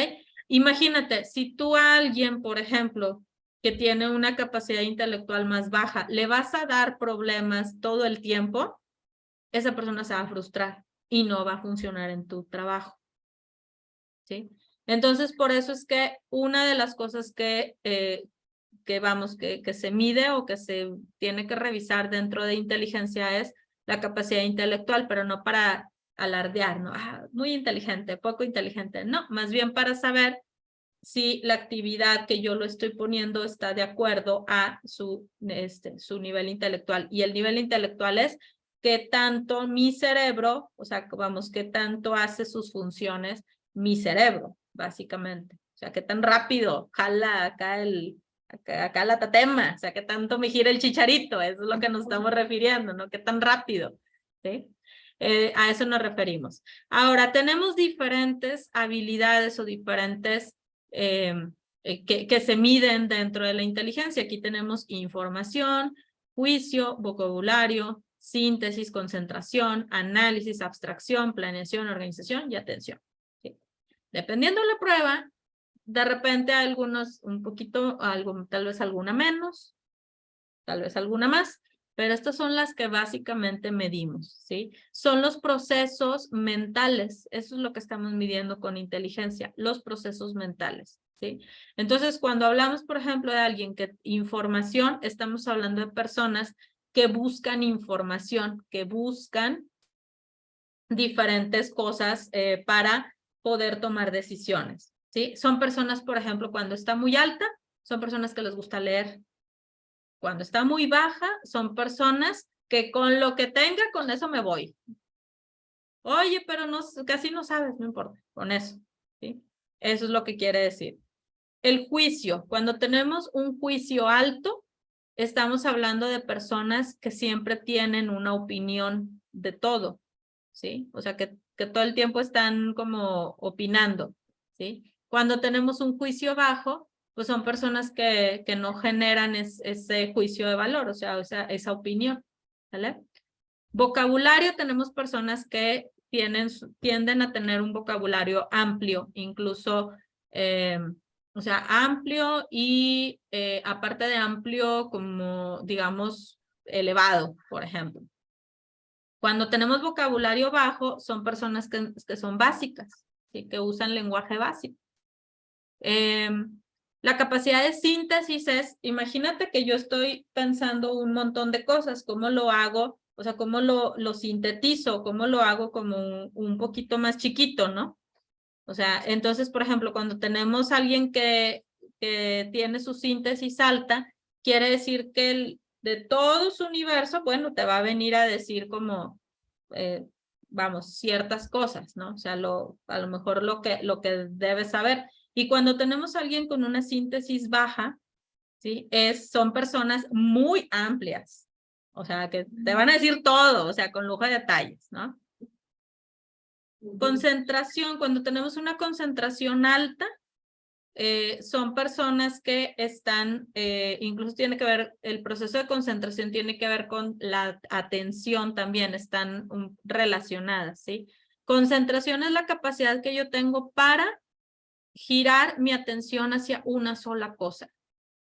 Imagínate, si tú a alguien, por ejemplo, que tiene una capacidad intelectual más baja, le vas a dar problemas todo el tiempo, esa persona se va a frustrar y no va a funcionar en tu trabajo, ¿sí? Entonces, por eso es que una de las cosas que se mide o que se tiene que revisar dentro de inteligencia es la capacidad intelectual, pero no para alardear, ¿no? Muy inteligente, poco inteligente, no, más bien para saber si la actividad que yo lo estoy poniendo está de acuerdo a su nivel intelectual. Y el nivel intelectual es qué tanto mi cerebro, o sea, vamos, qué tanto hace sus funciones mi cerebro, básicamente. O sea, qué tan rápido jala acá la tatema, o sea, qué tanto me gira el chicharito, eso es lo que nos estamos refiriendo, ¿no? Qué tan rápido, ¿sí? A eso nos referimos. Ahora, tenemos diferentes habilidades o diferentes que se miden dentro de la inteligencia. Aquí tenemos información, juicio, vocabulario, síntesis, concentración, análisis, abstracción, planeación, organización y atención. ¿Sí? Dependiendo de la prueba, de repente algunos un poquito, tal vez alguna menos, tal vez alguna más, pero estas son las que básicamente medimos, ¿sí? Son los procesos mentales, eso es lo que estamos midiendo con inteligencia, los procesos mentales, ¿sí? Entonces, cuando hablamos, por ejemplo, de alguien que información, estamos hablando de personas que buscan información, que buscan diferentes cosas para poder tomar decisiones, ¿sí? Son personas, por ejemplo, cuando está muy alta, son personas que les gusta leer. Cuando está muy baja, son personas que con lo que tenga, con eso me voy. Oye, pero no, casi no sabes, no importa, con eso, ¿sí? Eso es lo que quiere decir. El juicio, cuando tenemos un juicio alto, estamos hablando de personas que siempre tienen una opinión de todo, ¿sí? O sea, que todo el tiempo están como opinando, ¿sí? Cuando tenemos un juicio bajo, pues son personas que no generan ese juicio de valor, o sea, esa opinión, ¿vale? Vocabulario, tenemos personas que tienden a tener un vocabulario amplio, incluso, o sea, amplio y aparte de amplio, como digamos, elevado, por ejemplo. Cuando tenemos vocabulario bajo, son personas que son básicas, ¿sí? Que usan lenguaje básico. La capacidad de síntesis es, imagínate que yo estoy pensando un montón de cosas, ¿cómo lo hago? O sea, ¿cómo lo sintetizo? ¿Cómo lo hago como un poquito más chiquito, no? O sea, entonces, por ejemplo, cuando tenemos a alguien que tiene su síntesis alta, quiere decir que de todo su universo, bueno, te va a venir a decir como, vamos, ciertas cosas, ¿no? O sea, a lo mejor lo que debes saber. Y cuando tenemos a alguien con una síntesis baja, ¿sí? Son personas muy amplias. O sea, que te van a decir todo, o sea, con lujo de detalles, ¿no? Concentración, cuando tenemos una concentración alta, son personas que están, incluso tiene que ver, el proceso de concentración tiene que ver con la atención también, están relacionadas, ¿sí? Concentración es la capacidad que yo tengo para girar mi atención hacia una sola cosa,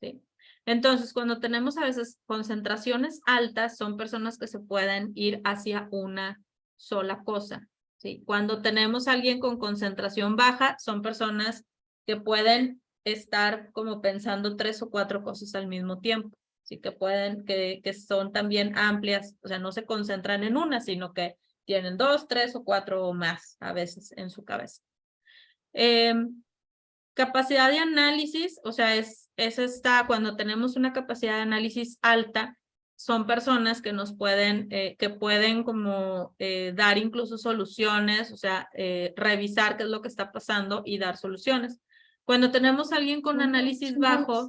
¿sí? Entonces, cuando tenemos a veces concentraciones altas, son personas que se pueden ir hacia una sola cosa, ¿sí? Cuando tenemos a alguien con concentración baja, son personas que pueden estar como pensando 3 o 4 cosas al mismo tiempo, ¿sí? Que son también amplias, o sea, no se concentran en una, sino que tienen 2, 3 o 4 o más a veces en su cabeza. Capacidad de análisis, o sea, cuando tenemos una capacidad de análisis alta, son personas que nos pueden, que pueden como dar incluso soluciones, o sea, revisar qué es lo que está pasando y dar soluciones. Cuando tenemos a alguien con análisis bajo,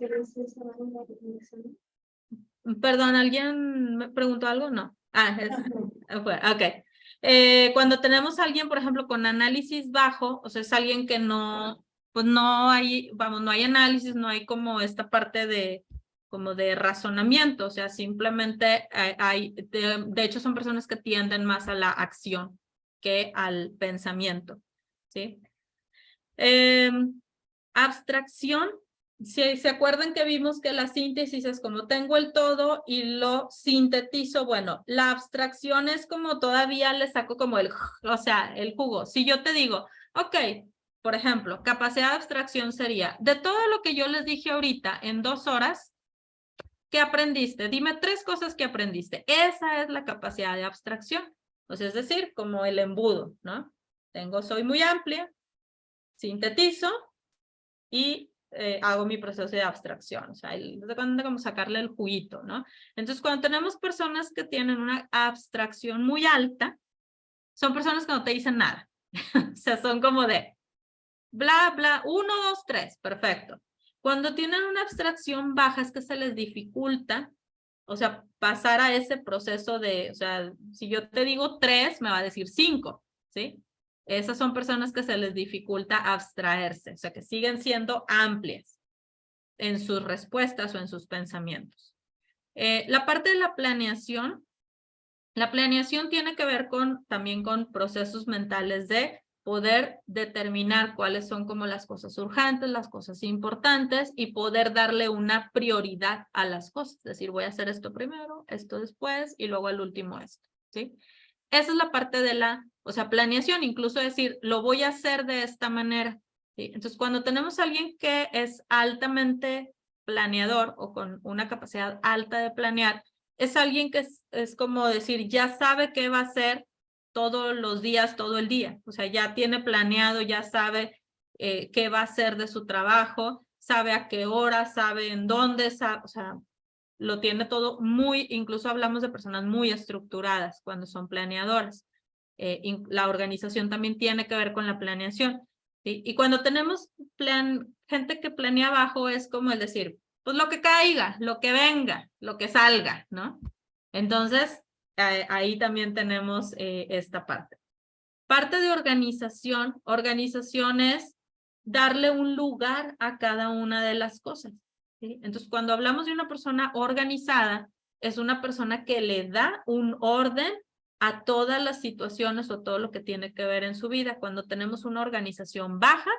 perdón, ¿alguien me preguntó algo? No. Ok. Cuando tenemos a alguien, por ejemplo, con análisis bajo, o sea, es alguien que no, pues no hay, vamos, no hay análisis, no hay como esta parte de, como de razonamiento, o sea, simplemente de hecho son personas que tienden más a la acción que al pensamiento, ¿sí? Abstracción. Si se acuerdan que vimos que la síntesis es como tengo el todo y lo sintetizo, bueno, la abstracción es como todavía le saco como o sea, el jugo. Si yo te digo, ok, por ejemplo, capacidad de abstracción sería, de todo lo que yo les dije ahorita en 2 horas, ¿qué aprendiste? Dime 3 cosas que aprendiste. Esa es la capacidad de abstracción. O sea, es decir, como el embudo, ¿no? Soy muy amplia, sintetizo y hago mi proceso de abstracción, o sea, como sacarle el juguito, ¿no? Entonces, cuando tenemos personas que tienen una abstracción muy alta, son personas que no te dicen nada, o sea, son como de bla, bla, 1, 2, 3, perfecto. Cuando tienen una abstracción baja es que se les dificulta, o sea, pasar a ese proceso de, o sea, si yo te digo 3, me va a decir 5, ¿sí? Esas son personas que se les dificulta abstraerse, o sea, que siguen siendo amplias en sus respuestas o en sus pensamientos. La parte de la planeación tiene que ver también con procesos mentales de poder determinar cuáles son como las cosas urgentes, las cosas importantes y poder darle una prioridad a las cosas. Es decir, voy a hacer esto primero, esto después y luego al último esto, ¿sí? Esa es la parte de o sea, planeación, incluso decir, lo voy a hacer de esta manera, ¿sí? Entonces, cuando tenemos a alguien que es altamente planeador o con una capacidad alta de planear, es alguien que es como decir, ya sabe qué va a hacer todos los días, todo el día. O sea, ya tiene planeado, ya sabe qué va a hacer de su trabajo, sabe a qué hora, sabe en dónde, o sea, lo tiene todo incluso hablamos de personas muy estructuradas cuando son planeadoras. La organización también tiene que ver con la planeación, ¿sí? Y cuando tenemos gente que planea abajo es como el decir, pues lo que caiga, lo que venga, lo que salga, ¿no? Entonces, ahí también tenemos esta parte. Parte de organización es darle un lugar a cada una de las cosas, ¿sí? Entonces, cuando hablamos de una persona organizada, es una persona que le da un orden a todas las situaciones o todo lo que tiene que ver en su vida. Cuando tenemos una organización baja,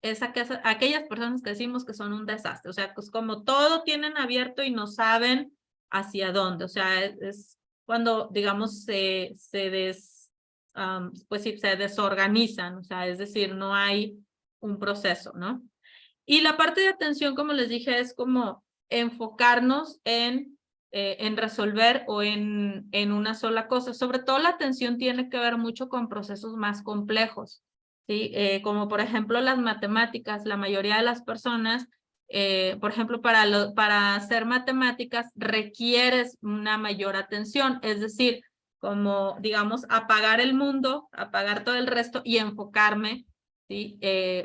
es aquellas personas que decimos que son un desastre. O sea, pues como todo tienen abierto y no saben hacia dónde. O sea, es cuando, digamos, pues sí, se desorganizan. O sea, es decir, no hay un proceso, ¿no? Y la parte de atención, como les dije, es como enfocarnos en resolver o en una sola cosa. Sobre todo la atención tiene que ver mucho con procesos más complejos, ¿sí? Como por ejemplo las matemáticas. La mayoría de las personas, por ejemplo, para hacer matemáticas requieres una mayor atención, es decir, como digamos apagar el mundo, apagar todo el resto y enfocarme, ¿sí?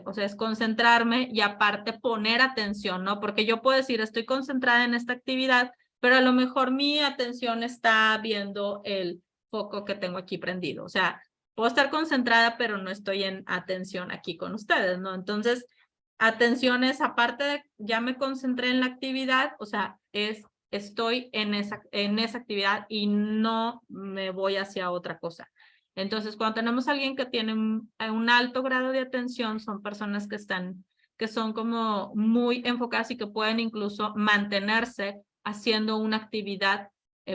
O sea, es concentrarme y aparte poner atención, ¿no? Porque yo puedo decir, estoy concentrada en esta actividad, pero a lo mejor mi atención está viendo el foco que tengo aquí prendido. O sea, puedo estar concentrada, pero no estoy en atención aquí con ustedes, ¿no? Entonces, atención es, aparte de ya me concentré en la actividad, o sea, estoy en esa actividad y no me voy hacia otra cosa. Entonces, cuando tenemos a alguien que tiene un alto grado de atención, son personas que son como muy enfocadas y que pueden incluso mantenerse haciendo una actividad,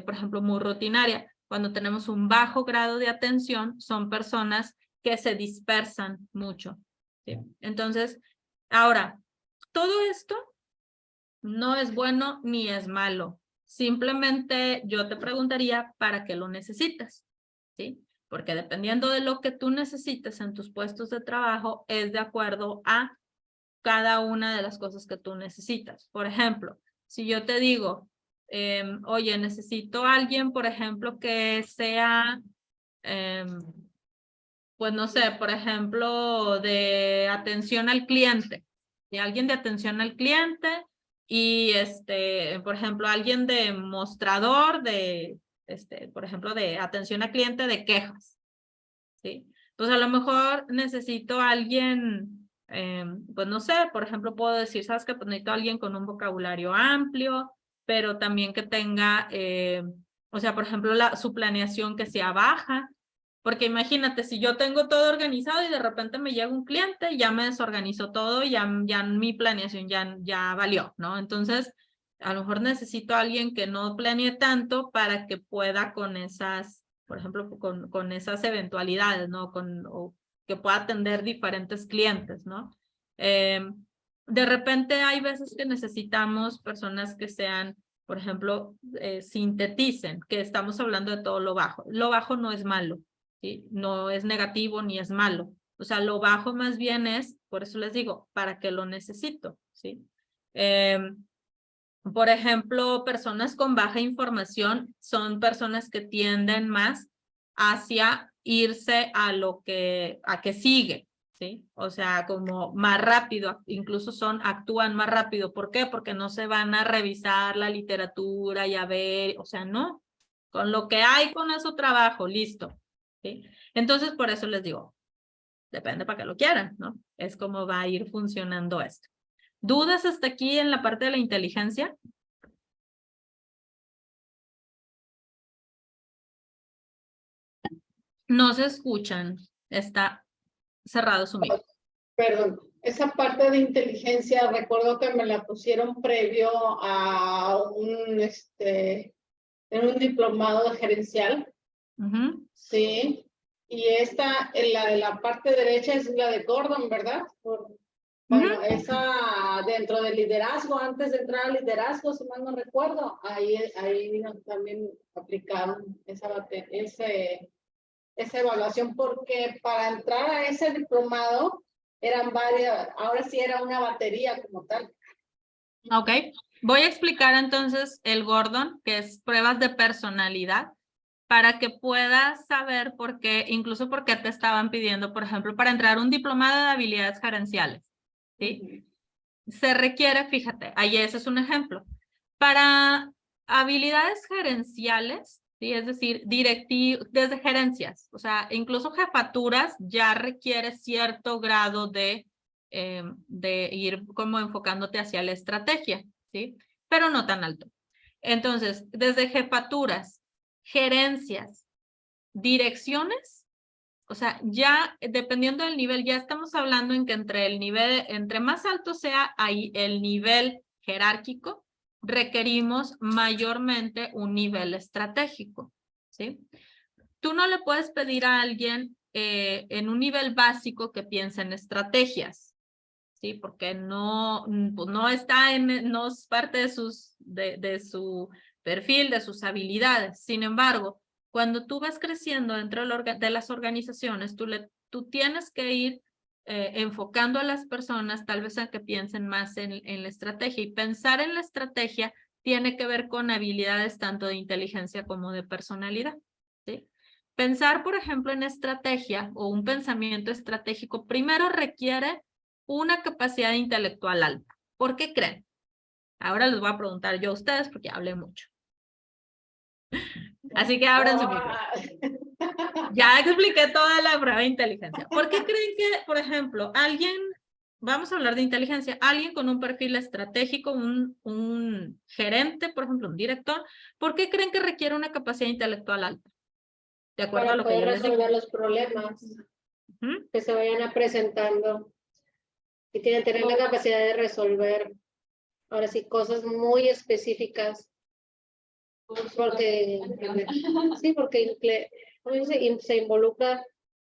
por ejemplo, muy rutinaria. Cuando tenemos un bajo grado de atención, son personas que se dispersan mucho, ¿sí? Entonces, ahora, todo esto no es bueno ni es malo. Simplemente yo te preguntaría para qué lo necesitas, ¿sí? Porque dependiendo de lo que tú necesites en tus puestos de trabajo, es de acuerdo a cada una de las cosas que tú necesitas. Por ejemplo, si yo te digo, oye, necesito a alguien, por ejemplo, que sea, pues no sé, por ejemplo, de atención al cliente, de alguien de atención al cliente y, por ejemplo, alguien de mostrador de, por ejemplo, de atención al cliente de quejas, ¿sí? Pues a lo mejor necesito a alguien, pues no sé, por ejemplo, puedo decir, ¿sabes qué? Pues necesito a alguien con un vocabulario amplio, pero también que tenga, o sea, por ejemplo, su planeación que sea baja, porque imagínate, si yo tengo todo organizado y de repente me llega un cliente, ya me desorganizó todo, ya mi planeación ya valió, ¿no? Entonces, a lo mejor necesito a alguien que no planee tanto para que pueda con esas, por ejemplo, con esas eventualidades, ¿no? O que pueda atender diferentes clientes, ¿no? De repente hay veces que necesitamos personas que sean, por ejemplo, sinteticen, que estamos hablando de todo lo bajo. Lo bajo no es malo, ¿sí? No es negativo ni es malo. O sea, lo bajo más bien es, por eso les digo, ¿para qué lo necesito? ¿Sí? Por ejemplo, personas con baja información son personas que tienden más hacia irse a que sigue, ¿sí? O sea, como más rápido, incluso actúan más rápido. ¿Por qué? Porque no se van a revisar la literatura y a ver, o sea, no. Con lo que hay, con eso trabajo, listo, ¿sí? Entonces, por eso les digo, depende para qué lo quieran, ¿no? Es como va a ir funcionando esto. ¿Dudas hasta aquí en la parte de la inteligencia? No se escuchan. Está cerrado su micro. Perdón, esa parte de inteligencia, recuerdo que me la pusieron previo a en un diplomado de gerencial. Sí. Y esta, la de la parte derecha es la de Gordon, ¿verdad? Bueno, esa dentro del liderazgo, antes de entrar al liderazgo, si mal no recuerdo, ahí también aplicaron esa evaluación, porque para entrar a ese diplomado eran varias, ahora sí era una batería como tal. Ok, voy a explicar entonces el Gordon, que es pruebas de personalidad, para que puedas saber por qué, incluso por qué te estaban pidiendo, por ejemplo, para entrar a un diplomado de habilidades gerenciales, ¿sí? Se requiere, fíjate, ahí ese es un ejemplo. Para habilidades gerenciales, ¿sí? Es decir, desde gerencias, o sea, incluso jefaturas ya requiere cierto grado de ir como enfocándote hacia la estrategia, ¿sí? Pero no tan alto. Entonces, desde jefaturas, gerencias, direcciones, o sea, ya dependiendo del nivel, ya estamos hablando en que entre más alto sea ahí el nivel jerárquico, requerimos mayormente un nivel estratégico, ¿sí? Tú no le puedes pedir a alguien en un nivel básico que piense en estrategias, ¿sí? Porque pues no está no es parte de su perfil, de sus habilidades. Sin embargo, cuando tú vas creciendo dentro de las organizaciones, tú tienes que ir enfocando a las personas tal vez a que piensen más en la estrategia, y pensar en la estrategia tiene que ver con habilidades tanto de inteligencia como de personalidad, ¿sí? Pensar, por ejemplo, en estrategia o un pensamiento estratégico primero requiere una capacidad intelectual alta. ¿Por qué creen? Ahora les voy a preguntar yo a ustedes porque hablé mucho. Así que abran su micro. Ya expliqué toda la prueba de inteligencia. ¿Por qué creen que, por ejemplo, vamos a hablar de inteligencia, alguien con un perfil estratégico, un gerente, por ejemplo, un director, ¿por qué creen que requiere una capacidad intelectual alta? de acuerdo a Para lo que poder yo les digo. resolver los problemas Ujú. que se vayan a presentando. Y tienen que tener la capacidad de resolver, ahora sí, cosas muy específicas. Porque, sí, porque se involucra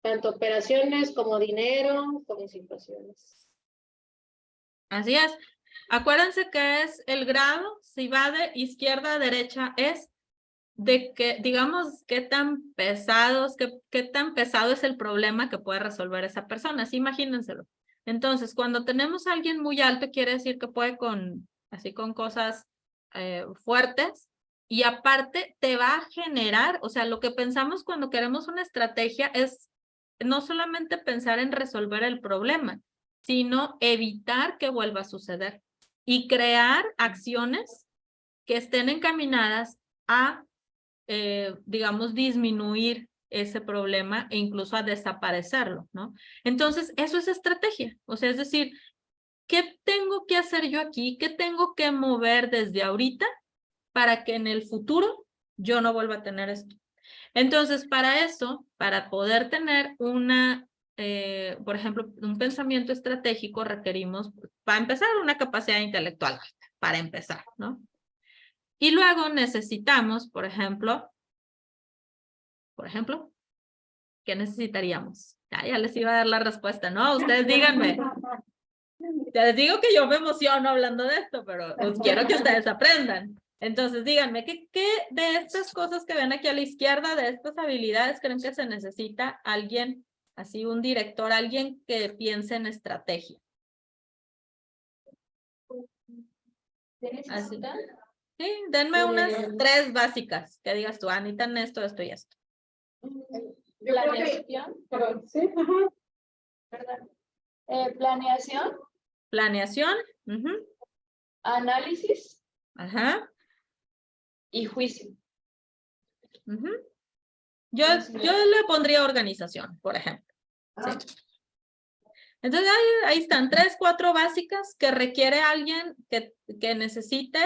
tanto operaciones como dinero, como situaciones. Así es. Acuérdense que es el grado, si va de izquierda a derecha, es de que, digamos, qué tan pesados, qué tan pesado es el problema que puede resolver esa persona. Así imagínenselo. Entonces, cuando tenemos a alguien muy alto, quiere decir que puede así con cosas fuertes, y aparte te va a generar, o sea, lo que pensamos cuando queremos una estrategia es no solamente pensar en resolver el problema, sino evitar que vuelva a suceder y crear acciones que estén encaminadas a, digamos, disminuir ese problema e incluso a desaparecerlo, ¿no? Entonces, eso es estrategia. O sea, es decir, ¿qué tengo que hacer yo aquí? ¿Qué tengo que mover desde ahorita para que en el futuro yo no vuelva a tener esto? Entonces, para eso, para poder tener por ejemplo, un pensamiento estratégico, requerimos, para empezar, una capacidad intelectual alta, para empezar, ¿no? Y luego necesitamos, por ejemplo, ¿qué necesitaríamos? Ya les iba a dar la respuesta, ¿no? Ustedes díganme. Ya les digo que yo me emociono hablando de esto, pero quiero que ustedes aprendan. Entonces, díganme, ¿qué de estas cosas que ven aquí a la izquierda, de estas habilidades, creen que se necesita alguien, así un director, alguien que piense en estrategia? Así. Sí, denme unas 3 básicas, que digas tú, necesitan esto, esto y esto. Planeación. Sí, ajá. Perdón. Planeación, Planeación. análisis Ajá. y juicio. Yo le pondría organización, por ejemplo. ¿Sí? Entonces, ahí están 3, 4 básicas que requiere alguien que necesite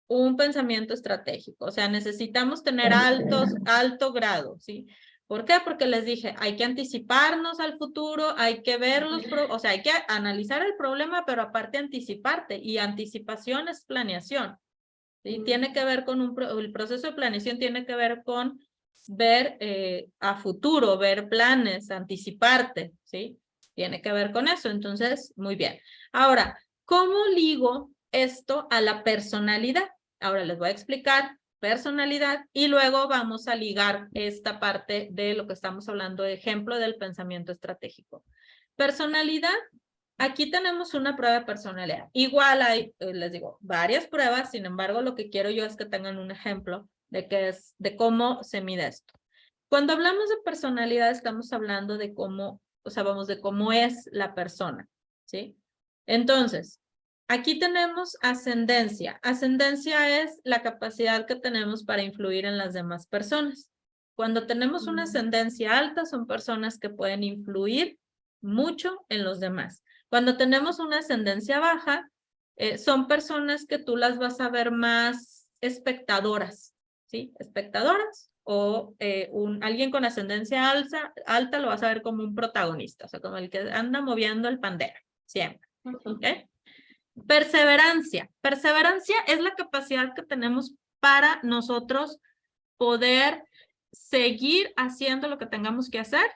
un pensamiento estratégico. O sea, necesitamos tener alto grado, ¿sí? ¿Por qué? Porque les dije, hay que anticiparnos al futuro, hay que ver o sea, hay que analizar el problema, pero aparte anticiparte. Y anticipación es planeación. ¿Sí? Tiene que ver con el proceso de planeación tiene que ver con ver a futuro, ver planes, anticiparte, ¿sí? Tiene que ver con eso. Entonces, muy bien. Ahora, ¿cómo ligo esto a la personalidad? Ahora les voy a explicar personalidad y luego vamos a ligar esta parte de lo que estamos hablando, de ejemplo del pensamiento estratégico. Personalidad. Aquí tenemos una prueba de personalidad. Igual hay, les digo, varias pruebas, sin embargo, lo que quiero yo es que tengan un ejemplo de cómo se mide esto. Cuando hablamos de personalidad, estamos hablando de cómo, o sea, vamos, de cómo es la persona, ¿sí? Entonces, aquí tenemos ascendencia. Ascendencia es la capacidad que tenemos para influir en las demás personas. Cuando tenemos una ascendencia alta, son personas que pueden influir mucho en los demás. Cuando tenemos una ascendencia baja, son personas que tú las vas a ver más espectadoras, ¿sí? Espectadoras, o alguien con ascendencia alta lo vas a ver como un protagonista, o sea, como el que anda moviendo el pandero, siempre. ¿Okay? Perseverancia. Perseverancia es la capacidad que tenemos para nosotros poder seguir haciendo lo que tengamos que hacer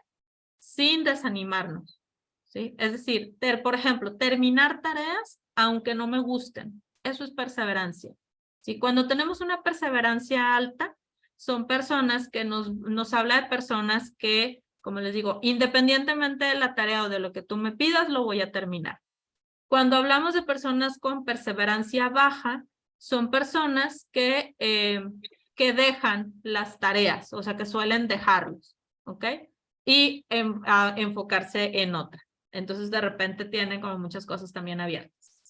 sin desanimarnos, ¿sí? Es decir, por ejemplo, terminar tareas aunque no me gusten. Eso es perseverancia. ¿Sí? Cuando tenemos una perseverancia alta, son personas que nos habla de personas que, como les digo, independientemente de la tarea o de lo que tú me pidas, lo voy a terminar. Cuando hablamos de personas con perseverancia baja, son personas que dejan las tareas, o sea, que suelen dejarlos, ¿ok? Y enfocarse en otra. Entonces, de repente tienen como muchas cosas también abiertas.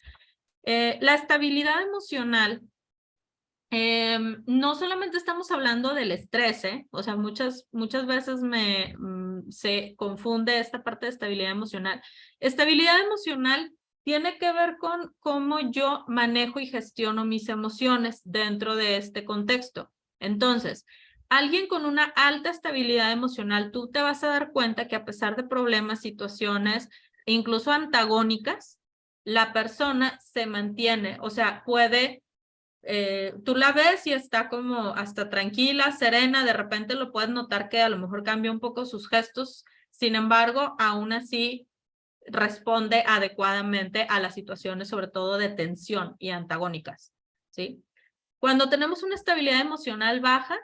La estabilidad emocional, no solamente estamos hablando del estrés, o sea, muchas veces se confunde esta parte de estabilidad emocional. Estabilidad emocional tiene que ver con cómo yo manejo y gestiono mis emociones dentro de este contexto. Entonces, Alguien con una alta estabilidad emocional, tú te vas a dar cuenta que a pesar de problemas, situaciones, incluso antagónicas, la persona se mantiene, o sea, puede, tú la ves y está como hasta tranquila, serena, de repente lo puedes notar que a lo mejor cambia un poco sus gestos, sin embargo, aún así responde adecuadamente a las situaciones, sobre todo de tensión y antagónicas, ¿sí? Cuando tenemos una estabilidad emocional baja,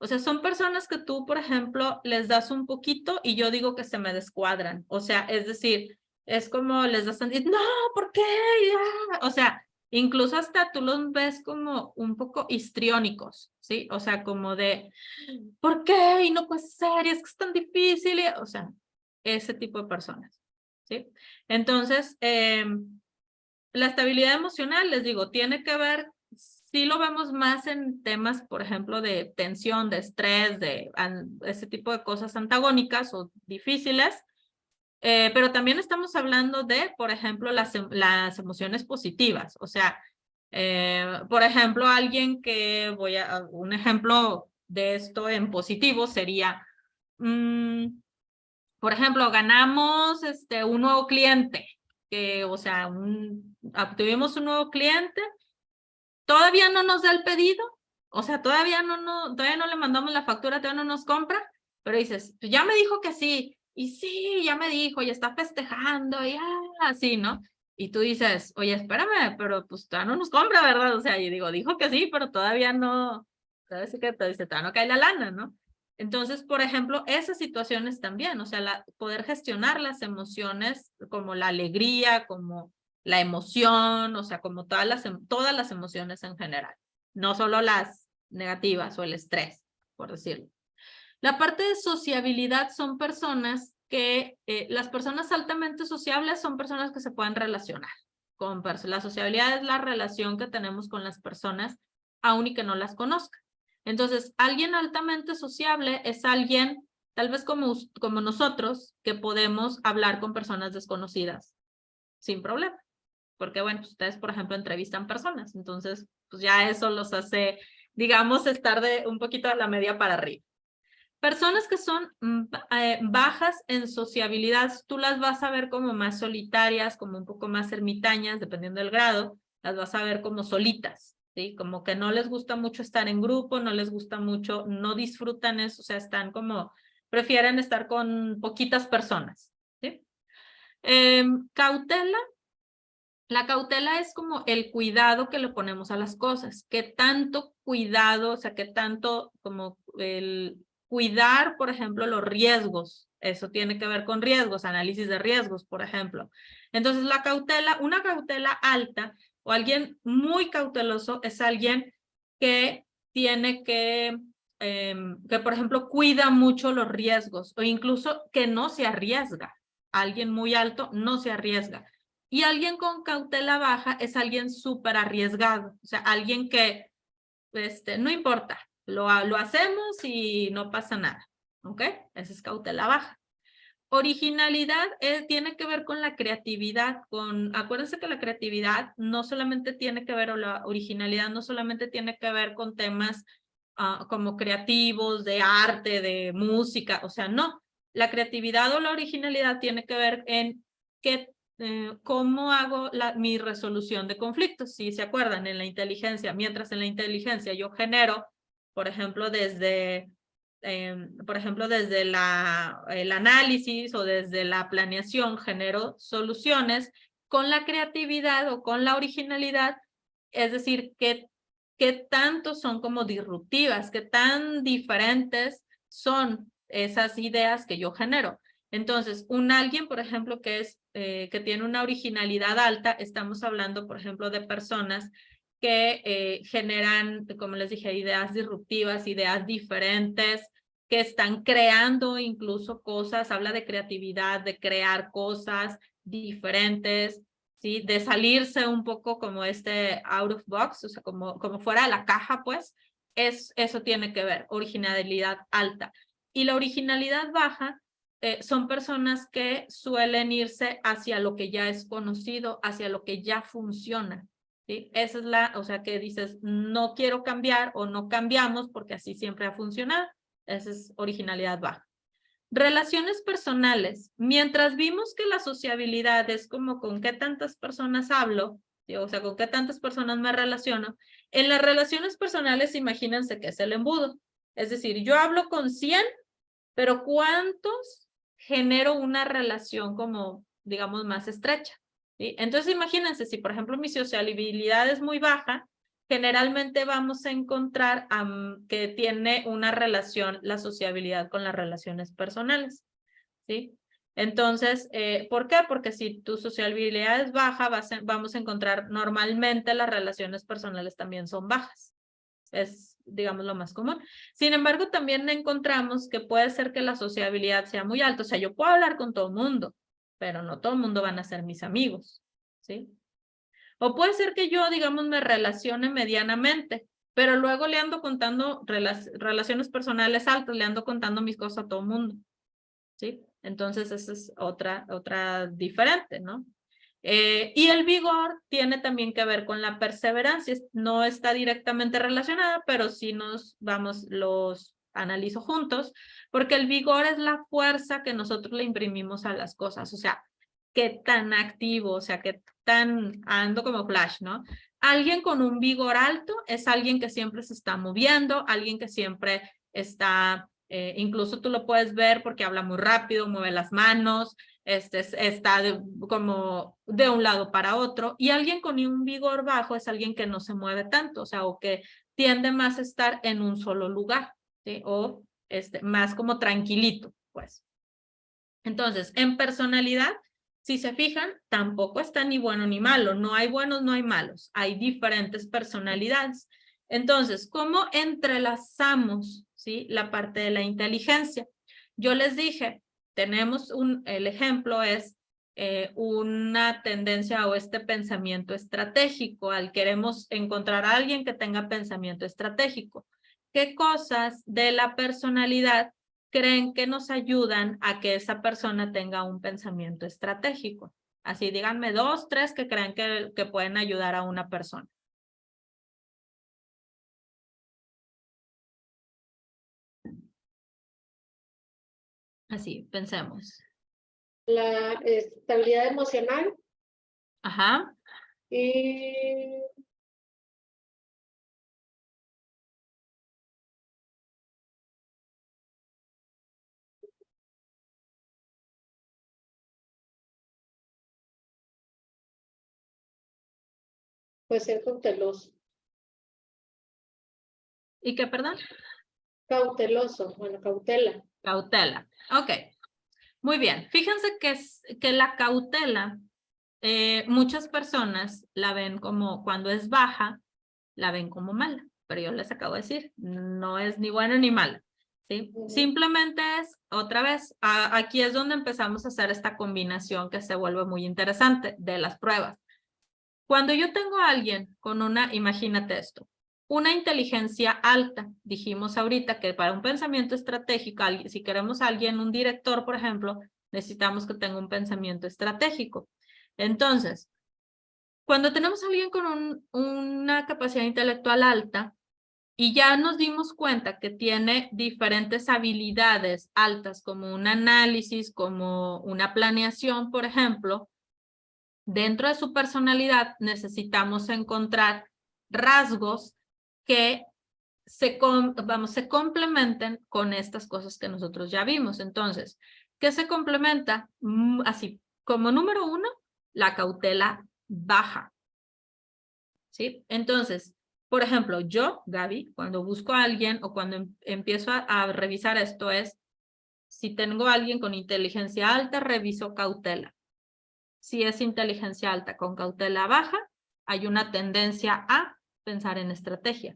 o sea, son personas que tú, por ejemplo, les das un poquito y yo digo que se me descuadran. O sea, es decir, es como les das tantito, no, ¿por qué? Ya. O sea, incluso hasta tú los ves como un poco histriónicos, ¿sí? O sea, como de, ¿por qué? Y no puede ser, y es que es tan difícil. O sea, ese tipo de personas, ¿sí? Entonces, la estabilidad emocional, les digo, tiene que ver, sí lo vemos más en temas, por ejemplo, de tensión, de estrés, de ese tipo de cosas antagónicas o difíciles, pero también estamos hablando de, por ejemplo, las emociones positivas. O sea, por ejemplo, alguien que un ejemplo de esto en positivo sería, por ejemplo, ganamos un nuevo cliente, que, o sea, obtuvimos un nuevo cliente, todavía no nos da el pedido, o sea, todavía no le mandamos la factura, todavía no nos compra, pero dices, pues ya me dijo que sí, y sí, ya me dijo, y está festejando, y así, ¿no? Y tú dices, oye, espérame, pero pues todavía no nos compra, ¿verdad? O sea, yo digo, dijo que sí, pero todavía no, ¿sabes qué? Te dice, todavía no cae la lana, ¿no? Entonces, por ejemplo, esas situaciones también, o sea, poder gestionar las emociones como la alegría, como la emoción, o sea, como todas las emociones en general, no solo las negativas o el estrés, por decirlo. La parte de sociabilidad son personas que, las personas altamente sociables son personas que se pueden relacionar con personas. La sociabilidad es la relación que tenemos con las personas, aun y que no las conozca. Entonces, alguien altamente sociable es alguien, tal vez como nosotros, que podemos hablar con personas desconocidas sin problema. Porque, bueno, pues ustedes, por ejemplo, entrevistan personas, entonces, pues ya eso los hace, digamos, estar de un poquito a la media para arriba. Personas que son bajas en sociabilidad, tú las vas a ver como más solitarias, como un poco más ermitañas, dependiendo del grado, las vas a ver como solitas, ¿sí? Como que no les gusta mucho estar en grupo, no les gusta mucho, no disfrutan eso, o sea, están como, prefieren estar con poquitas personas, ¿sí? Cautela. La cautela es como el cuidado que le ponemos a las cosas, qué tanto cuidado, o sea, qué tanto como el cuidar, por ejemplo, los riesgos. Eso tiene que ver con riesgos, análisis de riesgos, por ejemplo. Entonces, la cautela, una cautela alta o alguien muy cauteloso es alguien que tiene que, por ejemplo, cuida mucho los riesgos o incluso que no se arriesga. Alguien muy alto no se arriesga. Y alguien con cautela baja es alguien súper arriesgado, o sea, alguien que no importa, lo hacemos y no pasa nada, ¿ok? Esa es cautela baja. Originalidad tiene que ver con la creatividad, acuérdense que la creatividad no solamente tiene que ver, o la originalidad no solamente tiene que ver con temas como creativos, de arte, de música, o sea, no. La creatividad o la originalidad tiene que ver en cómo hago mi resolución de conflictos. Si se acuerdan, en la inteligencia, mientras en la inteligencia yo genero, por ejemplo, desde el análisis o desde la planeación genero soluciones, con la creatividad o con la originalidad, es decir, qué tanto son como disruptivas, qué tan diferentes son esas ideas que yo genero. Entonces, alguien, por ejemplo, que tiene una originalidad alta, estamos hablando, por ejemplo, de personas que generan, como les dije, ideas disruptivas, ideas diferentes, que están creando incluso cosas, habla de creatividad, de crear cosas diferentes, ¿sí? De salirse un poco como out of box, o sea, como fuera de la caja, pues, eso tiene que ver, originalidad alta. Y la originalidad baja son personas que suelen irse hacia lo que ya es conocido, hacia lo que ya funciona, ¿sí? Esa es la, o sea, que dices, no quiero cambiar o no cambiamos porque así siempre ha funcionado. Esa es originalidad baja. Relaciones personales. Mientras vimos que la sociabilidad es como con qué tantas personas hablo, ¿sí? O sea, con qué tantas personas me relaciono. En las relaciones personales, imagínense que es el embudo. Es decir, yo hablo con 100, pero ¿cuántos genero una relación como, digamos, más estrecha? ¿Sí? Entonces, imagínense, si por ejemplo mi sociabilidad es muy baja, generalmente vamos a encontrar que tiene una relación la sociabilidad con las relaciones personales, ¿sí? Entonces, ¿por qué? Porque si tu sociabilidad es baja, vamos a encontrar normalmente las relaciones personales también son bajas. Es, digamos, lo más común. Sin embargo, también encontramos que puede ser que la sociabilidad sea muy alta. O sea, yo puedo hablar con todo el mundo, pero no todo el mundo van a ser mis amigos, ¿sí? O puede ser que yo, digamos, me relacione medianamente, pero luego le ando contando relaciones personales altas, le ando contando mis cosas a todo el mundo, ¿sí? Entonces, esa es otra diferente, ¿no? Y el vigor tiene también que ver con la perseverancia. No está directamente relacionada, pero sí los analizo juntos, porque el vigor es la fuerza que nosotros le imprimimos a las cosas. O sea, qué tan activo, o sea, qué tan ando como flash, ¿no? Alguien con un vigor alto es alguien que siempre se está moviendo, alguien que siempre está, incluso tú lo puedes ver porque habla muy rápido, mueve las manos, está como de un lado para otro, y alguien con un vigor bajo es alguien que no se mueve tanto, o sea, o que tiende más a estar en un solo lugar, ¿sí? O más como tranquilito, pues. Entonces, en personalidad, si se fijan, tampoco está ni bueno ni malo, no hay buenos, no hay malos, hay diferentes personalidades. Entonces, ¿cómo entrelazamos, ¿sí? La parte de la inteligencia? Yo les dije, tenemos el ejemplo es una tendencia o pensamiento estratégico, al queremos encontrar a alguien que tenga pensamiento estratégico. ¿Qué cosas de la personalidad creen que nos ayudan a que esa persona tenga un pensamiento estratégico? Así, díganme 2, 3 que creen que pueden ayudar a una persona. Así, pensemos. La estabilidad emocional Ajá. y pues ser cauteloso. ¿Y qué, perdón? Cauteloso, bueno, cautela. Cautela. Ok. Muy bien. Fíjense que la cautela, muchas personas la ven como, cuando es baja, la ven como mala. Pero yo les acabo de decir, no es ni bueno ni malo, ¿sí? Simplemente es, otra vez, aquí es donde empezamos a hacer esta combinación que se vuelve muy interesante de las pruebas. Cuando yo tengo a alguien con imagínate esto, una inteligencia alta, dijimos ahorita que para un pensamiento estratégico, si queremos a alguien, un director, por ejemplo, necesitamos que tenga un pensamiento estratégico. Entonces, cuando tenemos a alguien con una capacidad intelectual alta y ya nos dimos cuenta que tiene diferentes habilidades altas, como un análisis, como una planeación, por ejemplo, dentro de su personalidad necesitamos encontrar rasgos que se complementen con estas cosas que nosotros ya vimos. Entonces, ¿qué se complementa? Así, como número 1, la cautela baja, ¿sí? Entonces, por ejemplo, yo, Gaby, cuando busco a alguien o cuando empiezo a revisar esto es, si tengo a alguien con inteligencia alta, reviso cautela. Si es inteligencia alta con cautela baja, hay una tendencia a pensar en estrategia.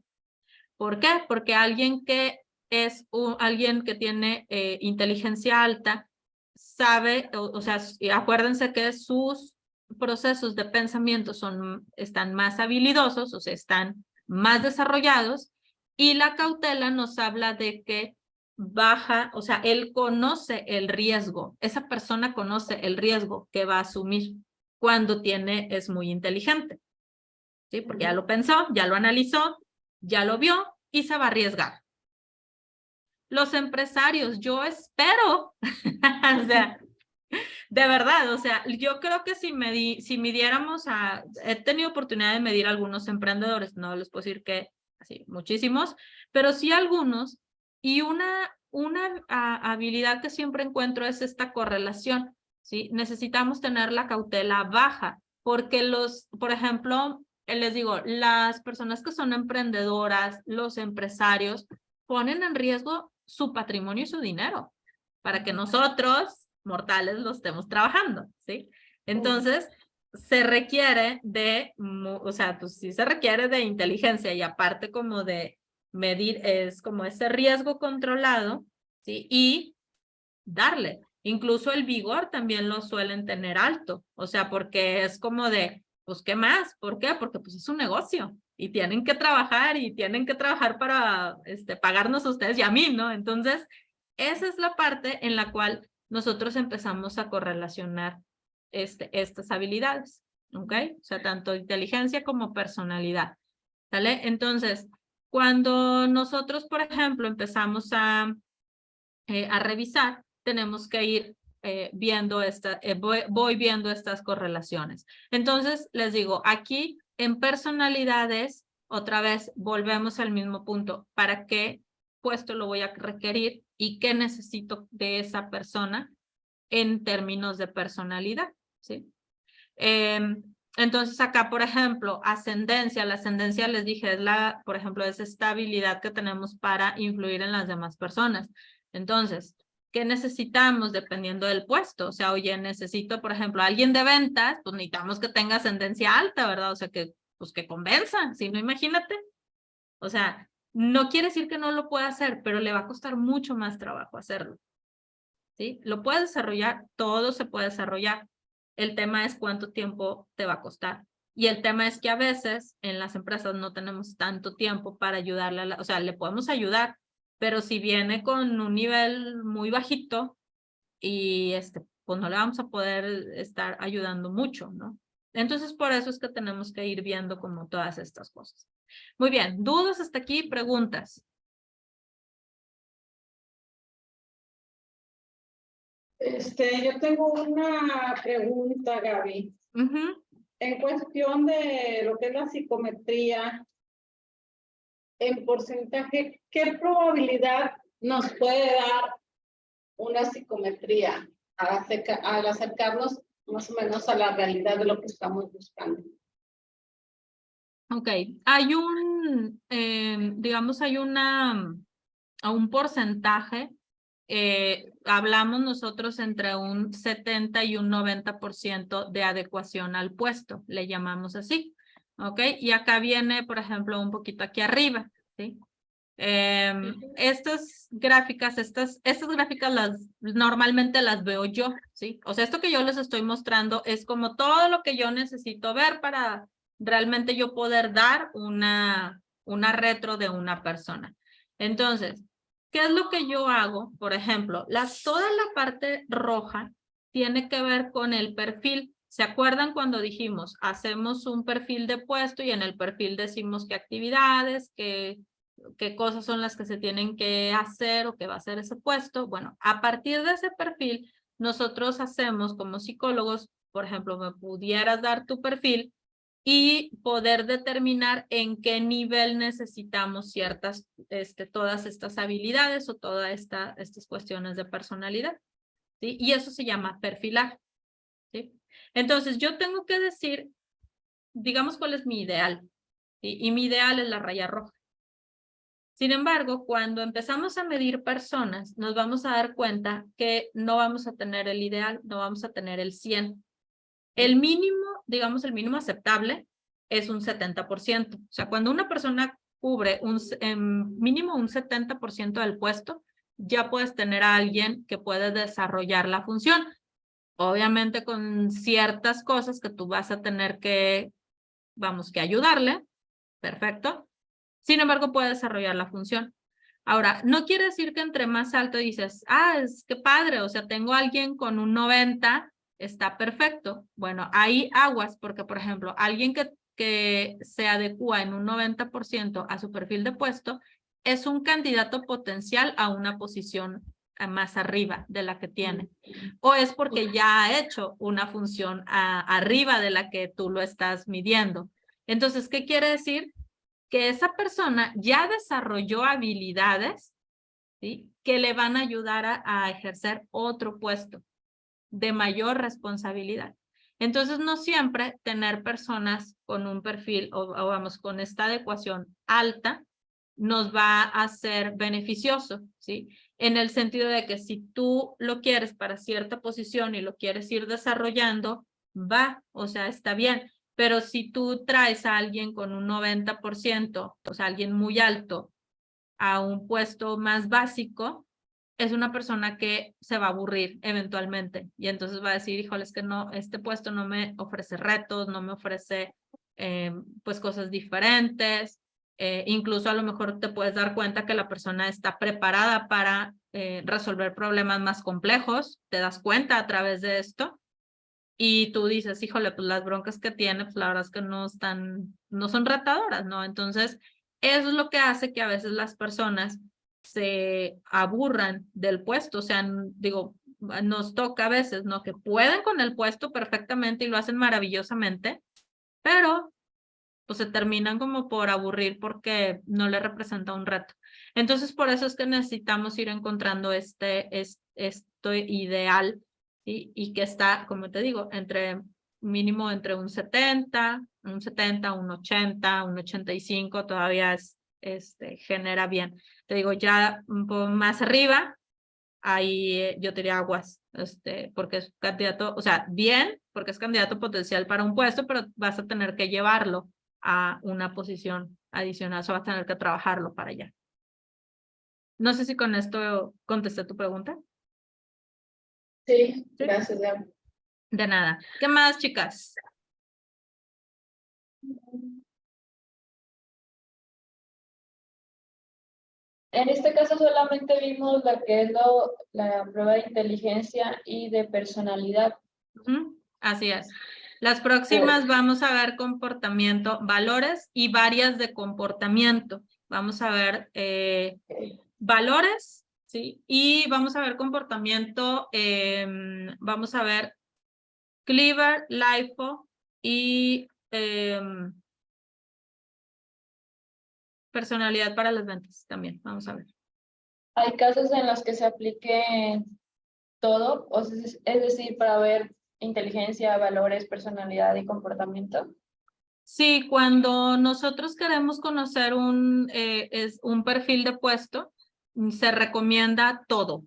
¿Por qué? Porque alguien que es alguien que tiene inteligencia alta sabe, o sea, acuérdense que sus procesos de pensamiento están más habilidosos, o sea, están más desarrollados, y la cautela nos habla de que baja, o sea, él conoce el riesgo, esa persona conoce el riesgo que va a asumir cuando es muy inteligente, ¿sí? Porque ya lo pensó, ya lo analizó, ya lo vio y se va a arriesgar. Los empresarios, yo espero, o sea, de verdad, o sea, yo creo que si midiéramos he tenido oportunidad de medir algunos emprendedores, no les puedo decir que así, muchísimos, pero sí algunos, y una habilidad que siempre encuentro es esta correlación, ¿sí? Necesitamos tener la cautela baja, porque por ejemplo, les digo, las personas que son emprendedoras, los empresarios, ponen en riesgo su patrimonio y su dinero para que nosotros, mortales, lo estemos trabajando, ¿sí? Entonces, se requiere o sea, pues sí se requiere de inteligencia y aparte como de medir, es como ese riesgo controlado, ¿sí? Y darle. Incluso el vigor también lo suelen tener alto, o sea, porque es como de, pues, ¿qué más? ¿Por qué? Porque pues es un negocio y tienen que trabajar para pagarnos a ustedes y a mí, ¿no? Entonces, esa es la parte en la cual nosotros empezamos a correlacionar estas habilidades, ¿ok? O sea, tanto inteligencia como personalidad, ¿sale? Entonces, cuando nosotros, por ejemplo, empezamos a revisar, tenemos que ir viendo voy viendo estas correlaciones. Entonces, les digo, aquí en personalidades, otra vez volvemos al mismo punto. ¿Para qué puesto lo voy a requerir y qué necesito de esa persona en términos de personalidad? ¿Sí? Entonces acá, por ejemplo, ascendencia. La ascendencia, les dije, es por ejemplo, esa estabilidad que tenemos para influir en las demás personas. Entonces, ¿qué necesitamos dependiendo del puesto? O sea, oye, necesito, por ejemplo, alguien de ventas, pues necesitamos que tenga ascendencia alta, ¿verdad? O sea, pues que convenza, si no, imagínate. O sea, no quiere decir que no lo pueda hacer, pero le va a costar mucho más trabajo hacerlo, ¿sí? Lo puedes desarrollar, todo se puede desarrollar. El tema es cuánto tiempo te va a costar. Y el tema es que a veces en las empresas no tenemos tanto tiempo para ayudarle, o sea, le podemos ayudar, pero si viene con un nivel muy bajito y pues no le vamos a poder estar ayudando mucho, ¿no? Entonces, por eso es que tenemos que ir viendo como todas estas cosas. Muy bien, ¿dudas hasta aquí? ¿Preguntas? Yo tengo una pregunta, Gaby. En cuestión de lo que es la psicometría, en porcentaje, ¿qué probabilidad nos puede dar una psicometría al acercarnos más o menos a la realidad de lo que estamos buscando? Ok, hay digamos, hay un porcentaje, hablamos nosotros entre un 70 y un 90% de adecuación al puesto, le llamamos así, ok, y acá viene, por ejemplo, un poquito aquí arriba, ¿sí? Estas gráficas normalmente las veo yo, ¿sí? O sea, esto que yo les estoy mostrando es como todo lo que yo necesito ver para realmente yo poder dar una retro de una persona. Entonces, ¿qué es lo que yo hago? Por ejemplo, toda la parte roja tiene que ver con el perfil. ¿Se acuerdan cuando dijimos, hacemos un perfil de puesto y en el perfil decimos qué actividades, qué cosas son las que se tienen que hacer o que va a hacer ese puesto? Bueno, a partir de ese perfil, nosotros hacemos como psicólogos, por ejemplo, me pudieras dar tu perfil y poder determinar en qué nivel necesitamos todas estas habilidades o todas estas cuestiones de personalidad, ¿sí? Y eso se llama perfilar, ¿sí? Entonces, yo tengo que decir, digamos, cuál es mi ideal, ¿sí? Y mi ideal es la raya roja. Sin embargo, cuando empezamos a medir personas, nos vamos a dar cuenta que no vamos a tener el ideal, no vamos a tener el 100. El mínimo, digamos, el mínimo aceptable es un 70%. O sea, cuando una persona cubre mínimo un 70% del puesto, ya puedes tener a alguien que puede desarrollar la función. Obviamente con ciertas cosas que tú vas a tener que ayudarle. Perfecto. Sin embargo, puede desarrollar la función. Ahora, no quiere decir que entre más alto dices, es que padre, o sea, tengo a alguien con un 90, está perfecto. Bueno, hay aguas, porque por ejemplo, alguien que que se adecua en un 90% a su perfil de puesto, es un candidato potencial a una posición más arriba de la que tiene. O es porque ya ha hecho una función arriba de la que tú lo estás midiendo. Entonces, ¿qué quiere decir? Que esa persona ya desarrolló habilidades, ¿sí?, que le van a ayudar a ejercer otro puesto de mayor responsabilidad. Entonces, no siempre tener personas con un perfil o vamos, con esta adecuación alta nos va a ser beneficioso, ¿sí? En el sentido de que si tú lo quieres para cierta posición y lo quieres ir desarrollando, va, o sea, está bien. Pero si tú traes a alguien con un 90%, o sea, alguien muy alto, a un puesto más básico, es una persona que se va a aburrir eventualmente y entonces va a decir, híjole, es que no, este puesto no me ofrece retos, no me ofrece pues cosas diferentes, incluso a lo mejor te puedes dar cuenta que la persona está preparada para resolver problemas más complejos, te das cuenta a través de esto y tú dices, híjole, pues las broncas que tiene, pues la verdad es que no son retadoras, ¿no? Entonces, eso es lo que hace que a veces las personas se aburran del puesto, o sea, digo, nos toca a veces, ¿no? Que pueden con el puesto perfectamente y lo hacen maravillosamente, pero pues se terminan como por aburrir porque no le representa un reto. Entonces, por eso es que necesitamos ir encontrando esto ideal, ¿sí? Y que está, como te digo, mínimo entre un 70, un 80, un 85, todavía genera bien. Te digo, ya un poco más arriba, ahí yo te diría aguas, porque es candidato, o sea, bien, porque es candidato potencial para un puesto, pero vas a tener que llevarlo a una posición adicional, o sea, vas a tener que trabajarlo para allá. No sé si con esto contesté tu pregunta. Sí, gracias, Deb. De nada. ¿Qué más, chicas? En este caso solamente vimos la que es la prueba de inteligencia y de personalidad. Así es. Las próximas vamos a ver comportamiento, valores y varias de comportamiento. Vamos a ver valores, ¿sí? Y vamos a ver comportamiento, vamos a ver Cleaver, LIFO y personalidad para las ventas también. Vamos a ver. Hay casos en los que se aplique todo, o sea, es decir, para ver inteligencia, valores, personalidad y comportamiento. Sí, cuando nosotros queremos conocer un perfil de puesto, se recomienda todo.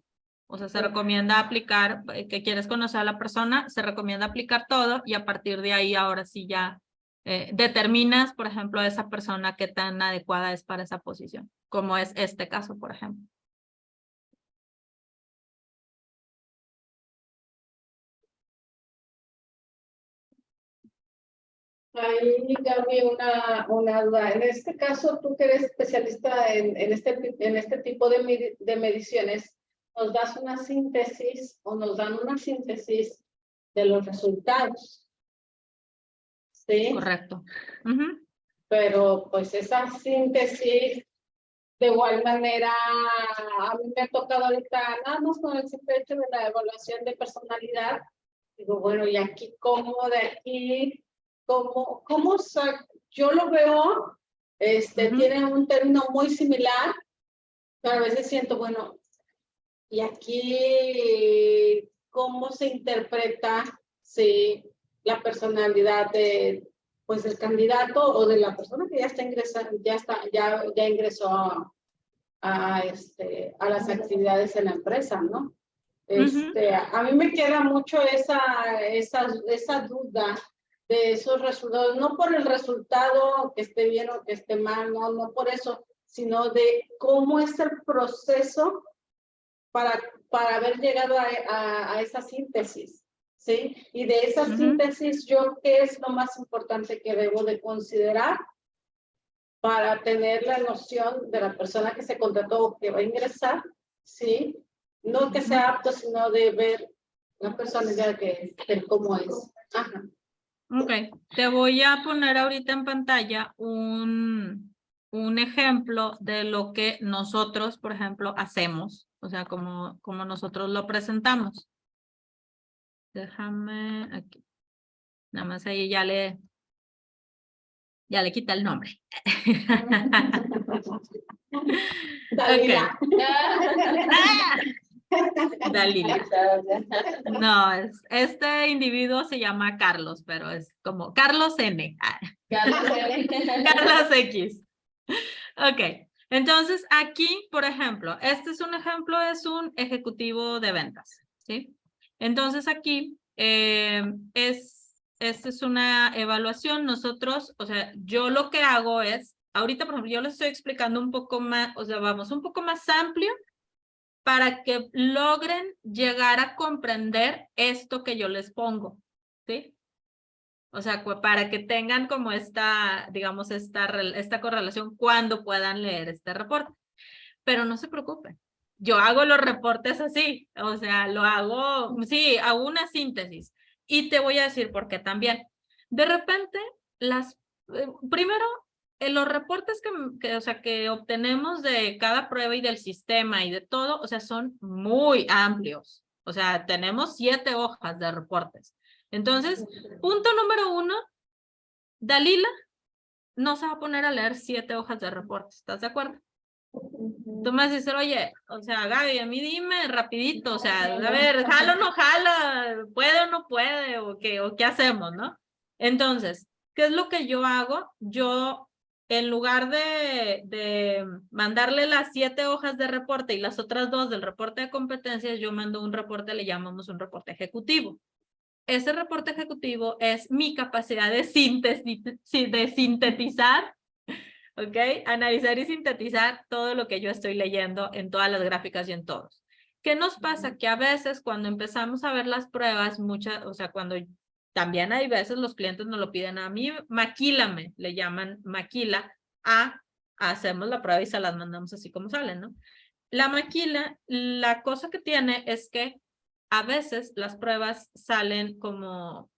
O sea, se recomienda aplicar, que quieres conocer a la persona, se recomienda aplicar todo y a partir de ahí ahora sí ya determinas, por ejemplo, a esa persona qué tan adecuada es para esa posición, como es este caso, por ejemplo. Ahí, Gaby, una duda. En este caso, tú que eres especialista en este tipo de mediciones, ¿nos das una síntesis o nos dan una síntesis de los resultados? Sí. Correcto. Pero pues esa síntesis, de igual manera, a mí me ha tocado ahorita, nada más con el simple hecho de la evaluación de personalidad. Digo, bueno, y aquí, ¿cómo de aquí? ¿Cómo yo lo veo, tiene un término muy similar, pero a veces siento, bueno, y aquí, ¿cómo se interpreta la personalidad pues del candidato o de la persona que ya está ingresando, ya ingresó a las actividades en la empresa, ¿no? A mí me queda mucho esa duda de esos resultados, no por el resultado que esté bien o que esté mal, no por eso, sino de cómo es el proceso para haber llegado a esa síntesis, ¿sí? Y de esa síntesis, ¿qué es lo más importante que debo de considerar para tener la noción de la persona que se contrató o que va a ingresar, ¿sí? No que sea apto, sino de ver la personalidad que es, de cómo es. Ajá. Ok, te voy a poner ahorita en pantalla un ejemplo de lo que nosotros, por ejemplo, hacemos, o sea, como nosotros lo presentamos. Déjame aquí. Nada más ahí ya le quita el nombre. Dalila. Dalila. No, este individuo se llama Carlos, pero es como Carlos N. Carlos X. Ok, entonces aquí, por ejemplo, este es un ejemplo, es un ejecutivo de ventas, ¿sí? Entonces aquí, esta es una evaluación. Nosotros, o sea, yo lo que hago es, ahorita, por ejemplo, yo les estoy explicando un poco más, o sea, vamos, un poco más amplio para que logren llegar a comprender esto que yo les pongo, ¿sí? O sea, para que tengan como esta, digamos, esta correlación cuando puedan leer este reporte. Pero no se preocupen. Yo hago los reportes así, o sea, lo hago, sí, hago una síntesis. Y te voy a decir por qué también. De repente, primero, los reportes o sea, que obtenemos de cada prueba y del sistema y de todo, o sea, son muy amplios. O sea, tenemos 7 hojas de reportes. Entonces, punto número 1, Dalila no se va a poner a leer 7 hojas de reportes, ¿estás de acuerdo? Tú me dices, oye, o sea, Gaby, a mí dime rapidito, o sea, a ver, jala o no jala, puede o no puede, o qué hacemos, ¿no? Entonces, ¿qué es lo que yo hago? Yo, en lugar de mandarle las 7 hojas de reporte y las otras 2 del reporte de competencias, yo mando un reporte, le llamamos un reporte ejecutivo. Ese reporte ejecutivo es mi capacidad de sintetizar, ¿ok? Analizar y sintetizar todo lo que yo estoy leyendo en todas las gráficas y en todos. ¿Qué nos pasa? Que a veces cuando empezamos a ver las pruebas, o sea, cuando también hay veces los clientes nos lo piden a mí, maquílame, le llaman maquila, hacemos la prueba y se las mandamos así como salen, ¿no? La maquila, la cosa que tiene es que a veces las pruebas salen como,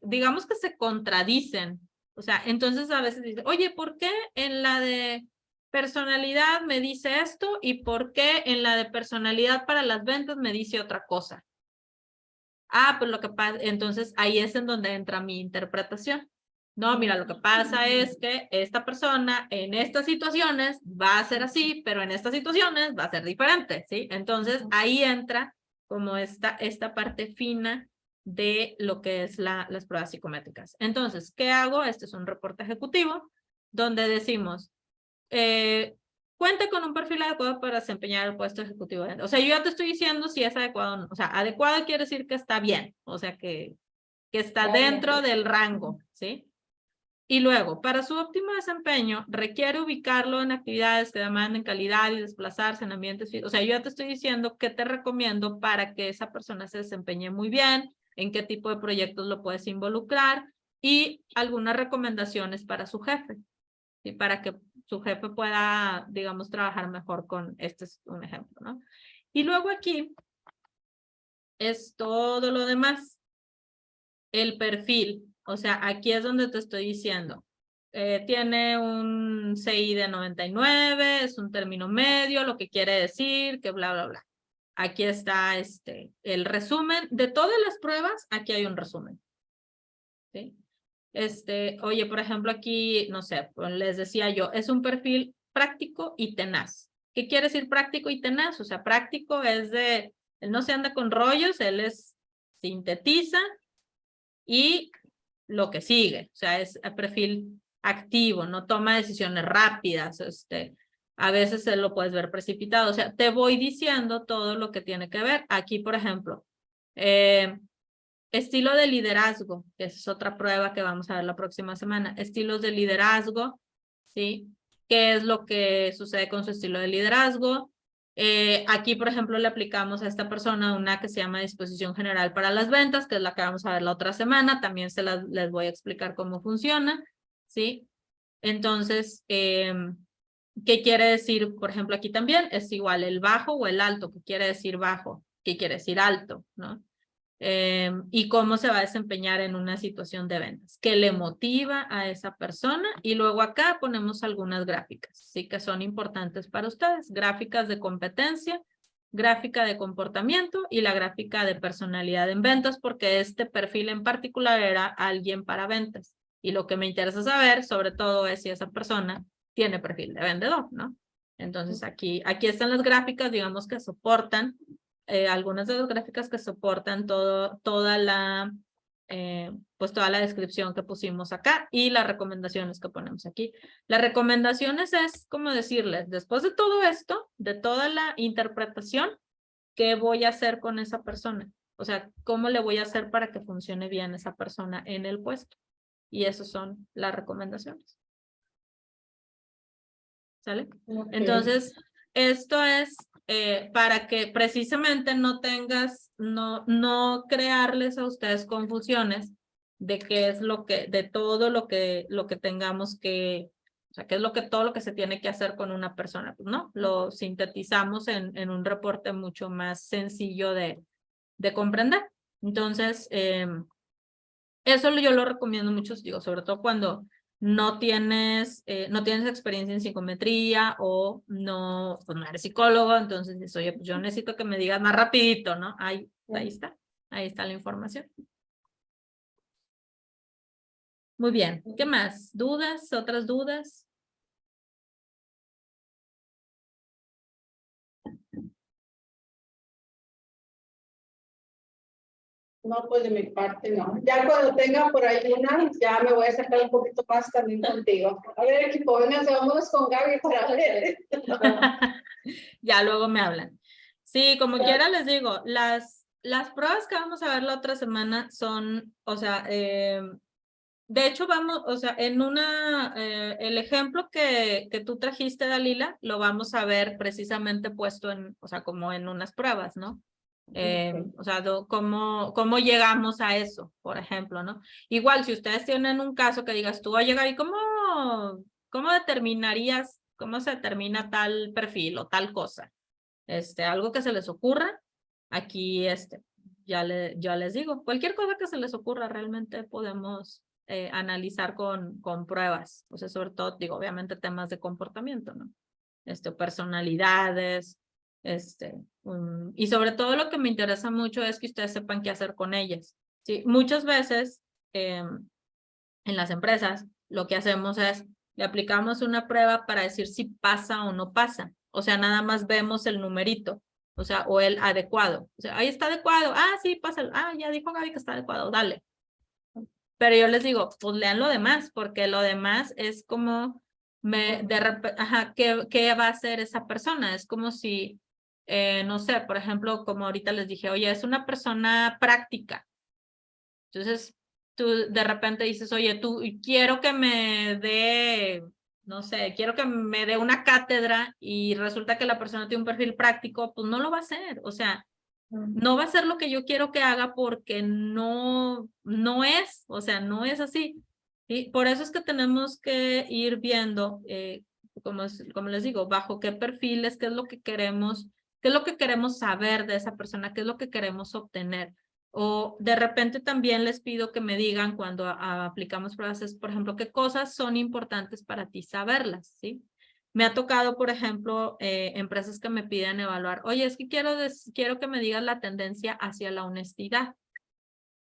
digamos que se contradicen. O sea, entonces a veces dice, oye, ¿por qué en la de personalidad me dice esto y por qué en la de personalidad para las ventas me dice otra cosa? Pues lo que pasa, entonces ahí es en donde entra mi interpretación. No, mira, lo que pasa es que esta persona en estas situaciones va a ser así, pero en estas situaciones va a ser diferente, ¿sí? Entonces ahí entra como esta parte fina de lo que es las pruebas psicométricas. Entonces, ¿qué hago? Este es un reporte ejecutivo donde decimos, cuenta con un perfil adecuado para desempeñar el puesto ejecutivo. O sea, yo ya te estoy diciendo si es adecuado o no. O sea, adecuado quiere decir que está bien, o sea, que está dentro del rango, ¿sí? Y luego, para su óptimo desempeño, requiere ubicarlo en actividades que demanden calidad y desplazarse en ambientes. O sea, yo ya te estoy diciendo qué te recomiendo para que esa persona se desempeñe muy bien, en qué tipo de proyectos lo puedes involucrar y algunas recomendaciones para su jefe, ¿sí? Para que su jefe pueda, digamos, trabajar mejor con, este es un ejemplo, ¿no? Y luego aquí es todo lo demás. El perfil, o sea, aquí es donde te estoy diciendo, tiene un CI de 99, es un término medio, lo que quiere decir que bla, bla, bla. Aquí está el resumen de todas las pruebas, aquí hay un resumen. ¿Sí? Oye, por ejemplo, aquí, no sé, pues les decía yo, es un perfil práctico y tenaz. ¿Qué quiere decir práctico y tenaz? O sea, práctico es él no se anda con rollos, él sintetiza y lo que sigue, o sea, es el perfil activo, no toma decisiones rápidas, a veces se lo puedes ver precipitado, o sea, te voy diciendo todo lo que tiene que ver. Aquí, por ejemplo, estilo de liderazgo, que es otra prueba que vamos a ver la próxima semana, estilos de liderazgo, ¿sí? ¿Qué es lo que sucede con su estilo de liderazgo? Aquí, por ejemplo, le aplicamos a esta persona una que se llama disposición general para las ventas, que es la que vamos a ver la otra semana. También les voy a explicar cómo funciona, ¿sí? Entonces, ¿qué quiere decir? Por ejemplo, aquí también es igual el bajo o el alto. ¿Qué quiere decir bajo? ¿Qué quiere decir alto? ¿No? y cómo se va a desempeñar en una situación de ventas, qué le motiva a esa persona, y luego acá ponemos algunas gráficas, sí, que son importantes para ustedes, gráficas de competencia, gráfica de comportamiento y la gráfica de personalidad en ventas, porque este perfil en particular era alguien para ventas, y lo que me interesa saber sobre todo es si esa persona tiene perfil de vendedor, ¿no? Entonces aquí están las gráficas, digamos, que soportan algunas de las gráficas que soportan toda la descripción que pusimos acá y las recomendaciones que ponemos aquí. Las recomendaciones es como decirles, después de todo esto, de toda la interpretación, ¿qué voy a hacer con esa persona? O sea, ¿cómo le voy a hacer para que funcione bien esa persona en el puesto? Y esas son las recomendaciones. ¿Sale? Ok. Entonces, esto es para que precisamente no crearles a ustedes confusiones de qué es de todo lo que tengamos que, o sea, qué es todo lo que se tiene que hacer con una persona, pues, ¿no? Lo sintetizamos en un reporte mucho más sencillo de comprender. Entonces, eso yo lo recomiendo mucho, digo, sobre todo cuando no tienes experiencia en psicometría o pues no eres psicólogo, entonces dices, oye, pues yo necesito que me digas más rapidito, ¿no? Ahí está la información. Muy bien, ¿qué más? ¿Dudas? ¿Otras dudas? No, pues de mi parte no. Ya cuando tenga por ahí una, ya me voy a sacar un poquito más también contigo. A ver, equipo, vénganse, vámonos con Gaby para ver. Ya luego me hablan. Sí, como quiera les digo, las pruebas que vamos a ver la otra semana son, o sea, de hecho vamos, o sea, el ejemplo que tú trajiste, Dalila, lo vamos a ver precisamente puesto o sea, como en unas pruebas, ¿no? O sea, cómo llegamos a eso, por ejemplo, ¿no? Igual, si ustedes tienen un caso que digas tú, oye, Gaby, ¿cómo determinarías, cómo se determina tal perfil o tal cosa? Algo que se les ocurra, aquí, ya les digo, cualquier cosa que se les ocurra, realmente podemos analizar con pruebas, o sea, sobre todo, digo, obviamente temas de comportamiento, ¿no? Personalidades, y sobre todo lo que me interesa mucho es que ustedes sepan qué hacer con ellas. ¿Sí? Muchas veces en las empresas lo que hacemos es le aplicamos una prueba para decir si pasa o no pasa. O sea, nada más vemos el numerito, o sea, o el adecuado. O sea, ahí está adecuado. Ah, sí, pasa. Ah, ya dijo Gaby que está adecuado, dale. Pero yo les digo, pues lean lo demás, porque lo demás es como, ¿qué va a hacer esa persona? Es como si, no sé, por ejemplo, como ahorita les dije, oye, es una persona práctica. Entonces, tú de repente dices, oye, quiero que me dé, no sé, quiero que me dé una cátedra y resulta que la persona tiene un perfil práctico, pues no lo va a hacer. O sea, no va a ser lo que yo quiero que haga porque no es, o sea, no es así. ¿Sí? Por eso es que tenemos que ir viendo, como les digo, bajo qué perfiles, qué es lo que queremos saber de esa persona, qué es lo que queremos obtener. O de repente también les pido que me digan cuando aplicamos pruebas, por ejemplo, qué cosas son importantes para ti saberlas, ¿sí? Me ha tocado, por ejemplo, empresas que me piden evaluar, oye, es que quiero que me digas la tendencia hacia la honestidad.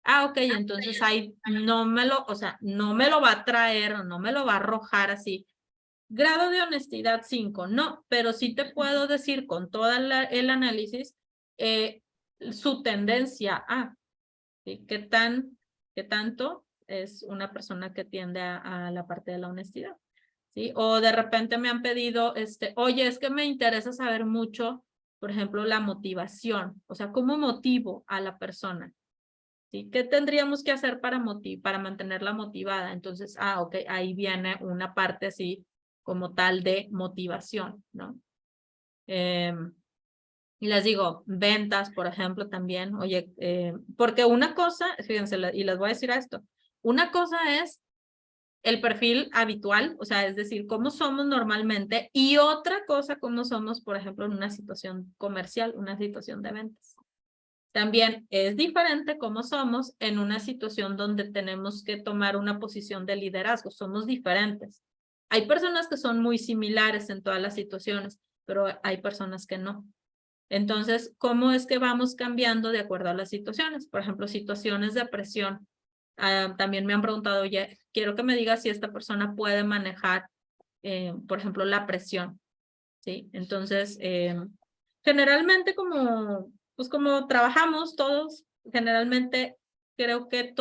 Ah, ok, entonces ahí no me lo va a traer o no me lo va a arrojar así. Grado de honestidad 5, no, pero sí te puedo decir con todo el análisis su tendencia a, ¿sí? ¿Qué tanto es una persona que tiende a la parte de la honestidad? ¿Sí? O de repente me han pedido, oye, es que me interesa saber mucho, por ejemplo, la motivación, o sea, ¿cómo motivo a la persona? ¿Sí? ¿Qué tendríamos que hacer para mantenerla motivada? Entonces, ok, ahí viene una parte así como tal de motivación, ¿no? Y les digo, ventas, por ejemplo, también, oye, porque una cosa, fíjense, y les voy a decir esto, una cosa es el perfil habitual, o sea, es decir, cómo somos normalmente, y otra cosa, cómo somos, por ejemplo, en una situación comercial, una situación de ventas. También es diferente cómo somos en una situación donde tenemos que tomar una posición de liderazgo. Somos diferentes. Hay personas que son muy similares en todas las situaciones, pero hay personas que no. Entonces, ¿cómo es que vamos cambiando de acuerdo a las situaciones? Por ejemplo, situaciones de presión. También me han preguntado, oye, quiero que me digas si esta persona puede manejar, por ejemplo, la presión. ¿Sí? Entonces, generalmente pues como trabajamos todos, generalmente creo que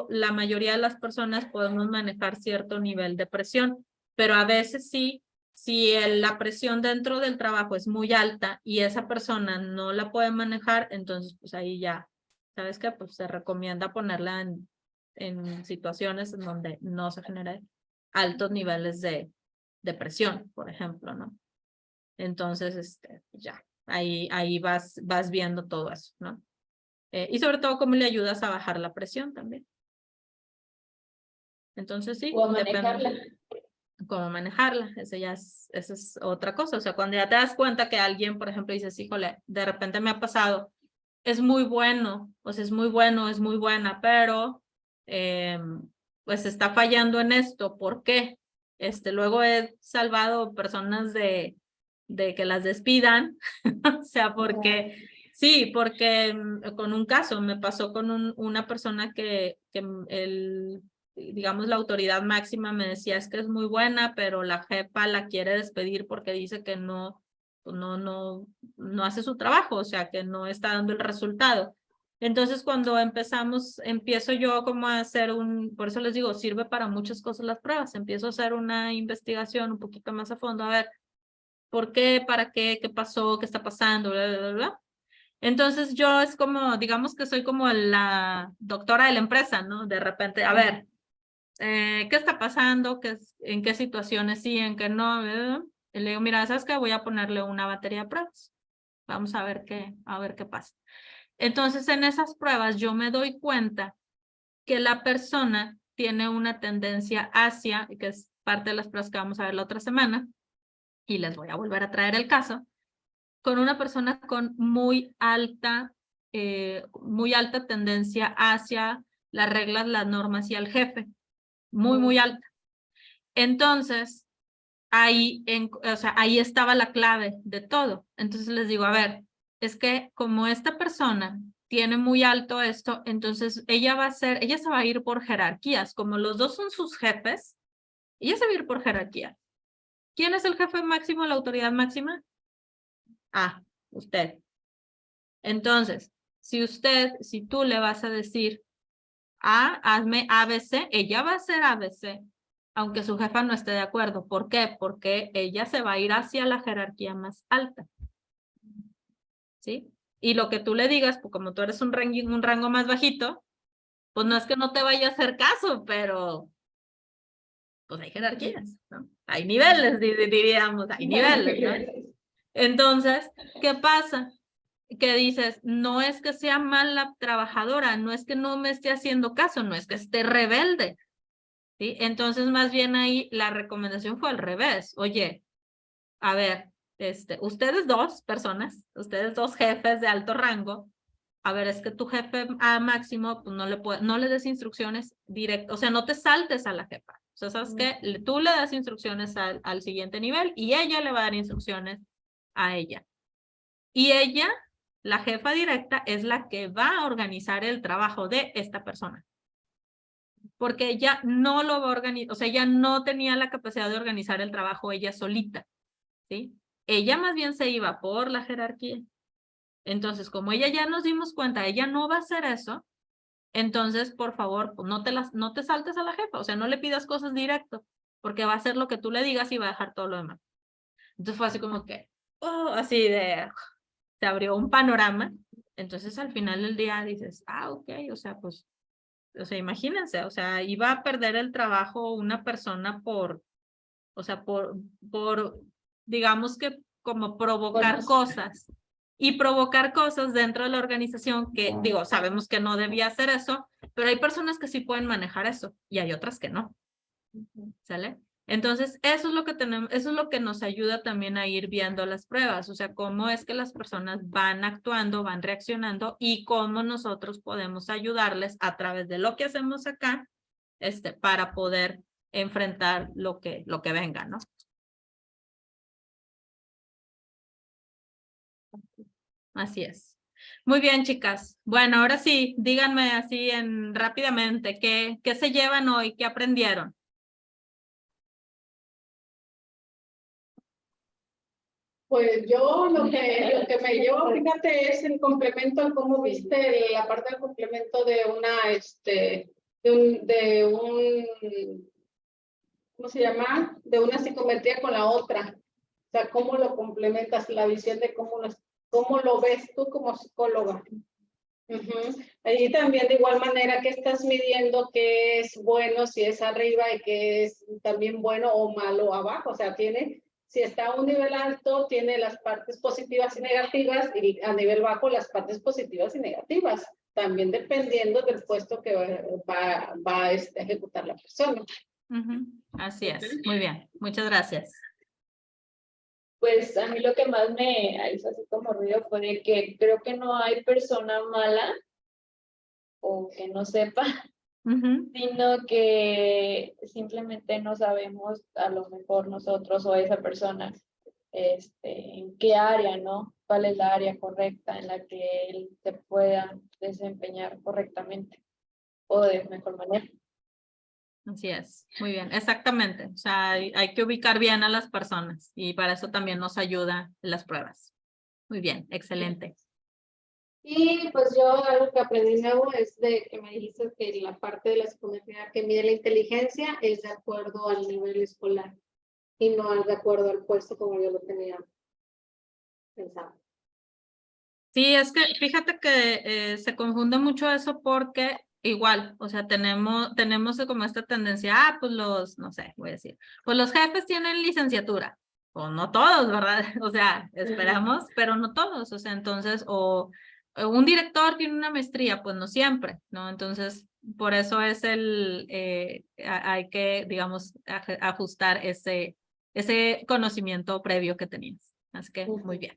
la mayoría de las personas podemos manejar cierto nivel de presión, pero a veces sí, si la presión dentro del trabajo es muy alta y esa persona no la puede manejar, entonces pues ahí ya, ¿sabes qué? Pues se recomienda ponerla en situaciones en donde no se generen altos niveles de presión, por ejemplo, ¿no? Entonces, ya, ahí vas viendo todo eso, ¿no? Y sobre todo, cómo le ayudas a bajar la presión también. Entonces, sí, O a depende manejarla. cómo manejarla. Esa es otra cosa. O sea, cuando ya te das cuenta que alguien, por ejemplo, dices, híjole, de repente me ha pasado, es muy bueno, o sea, es muy bueno, es muy buena, pero pues está fallando en esto. ¿Por qué? Luego he salvado personas de que las despidan, o sea, porque, sí, porque con un caso me pasó con una persona que digamos, la autoridad máxima me decía, es que es muy buena, pero la jefa la quiere despedir porque dice que no hace su trabajo, o sea, que no está dando el resultado. Entonces, cuando empiezo yo como a hacer por eso les digo, sirve para muchas cosas las pruebas, empiezo a hacer una investigación un poquito más a fondo, a ver, ¿por qué? ¿Para qué? ¿Qué pasó? ¿Qué está pasando? Bla, bla, bla, bla. Entonces yo es como, digamos que soy como la doctora de la empresa, ¿no? De repente, a ver, ¿qué está pasando? ¿En qué situaciones sí, en qué no? Y le digo, mira, ¿sabes qué? Voy a ponerle una batería de pruebas. Vamos a ver qué pasa. Entonces, en esas pruebas yo me doy cuenta que la persona tiene una tendencia hacia, que es parte de las pruebas que vamos a ver la otra semana, y les voy a volver a traer el caso, con una persona con muy alta tendencia hacia las reglas, las normas y al jefe. Muy alta. Entonces, ahí estaba la clave de todo. Entonces les digo, a ver, es que como esta persona tiene muy alto esto, entonces ella se va a ir por jerarquías. Como los dos son sus jefes, ella se va a ir por jerarquía. ¿Quién es el jefe máximo, la autoridad máxima? Usted. Entonces, si tú le vas a decir, hazme ABC, ella va a hacer ABC, aunque su jefa no esté de acuerdo. ¿Por qué? Porque ella se va a ir hacia la jerarquía más alta. ¿Sí? Y lo que tú le digas, pues como tú eres un rango más bajito, pues no es que no te vaya a hacer caso, pero pues hay jerarquías, ¿no? Hay niveles, diríamos, hay niveles, ¿no? Entonces, ¿qué pasa? Que dices, no es que sea mala trabajadora, no es que no me esté haciendo caso, no es que esté rebelde, ¿sí? Entonces, más bien ahí la recomendación fue al revés. Oye, a ver, ustedes dos personas, ustedes dos jefes de alto rango, a ver, es que tu jefe máximo, pues no le des instrucciones directas, o sea, no te saltes a la jefa. O sea, ¿sabes qué? Tú le das instrucciones al siguiente nivel y ella le va a dar instrucciones a ella. Y ella, la jefa directa, es la que va a organizar el trabajo de esta persona. Porque ella no lo va a organizar, o sea, ella no tenía la capacidad de organizar el trabajo ella solita, ¿sí? Ella más bien se iba por la jerarquía. Entonces, como ella ya nos dimos cuenta, ella no va a hacer eso, entonces, por favor, pues no te saltes a la jefa, o sea, no le pidas cosas directo, porque va a hacer lo que tú le digas y va a dejar todo lo demás. Entonces fue así como que, se abrió un panorama. Entonces, al final del día dices, ok, o sea, pues, o sea, imagínense, o sea, iba a perder el trabajo una persona por, digamos que como provocar cosas. Y provocar cosas dentro de la organización que, digo, sabemos que no debía hacer eso, pero hay personas que sí pueden manejar eso y hay otras que no. ¿Sale? Entonces, eso es lo que tenemos, eso es lo que nos ayuda también a ir viendo las pruebas, o sea, cómo es que las personas van actuando, van reaccionando y cómo nosotros podemos ayudarles a través de lo que hacemos acá, para poder enfrentar lo que venga, ¿no? Así es. Muy bien, chicas. Bueno, ahora sí, díganme así rápidamente, ¿qué se llevan hoy? ¿Qué aprendieron? Pues yo lo que me llevo, fíjate, es el complemento, cómo viste la parte del complemento de ¿cómo se llama? De una psicometría con la otra. O sea, cómo lo complementas, la visión de cómo lo ves tú como psicóloga. Allí también de igual manera que estás midiendo qué es bueno, si es arriba y qué es también bueno o malo abajo. O sea, si está a un nivel alto, tiene las partes positivas y negativas, y a nivel bajo las partes positivas y negativas, también dependiendo del puesto que va a ejecutar la persona. Así es. Muy bien. Muchas gracias. Pues a mí lo que más me hizo así como ruido fue de que creo que no hay persona mala o que no sepa, sino que simplemente no sabemos a lo mejor nosotros o esa persona en qué área, ¿no? ¿Cuál es la área correcta en la que él se pueda desempeñar correctamente o de mejor manera? Así es, muy bien, exactamente. O sea, hay que ubicar bien a las personas y para eso también nos ayuda las pruebas. Muy bien, excelente. Y pues yo algo que aprendí nuevo es de que me dijiste que la parte de la psicometría que mide la inteligencia es de acuerdo al nivel escolar y no de acuerdo al puesto como yo lo tenía pensado. Sí, es que fíjate que se confunde mucho eso porque igual, o sea, tenemos como esta tendencia, pues no sé, voy a decir, pues los jefes tienen licenciatura, o no todos, ¿verdad? O sea, esperamos, pero no todos, o sea, entonces, o un director tiene una maestría, pues no siempre, ¿no? Entonces, por eso es hay que, digamos, ajustar ese conocimiento previo que tenías. Así que, muy bien.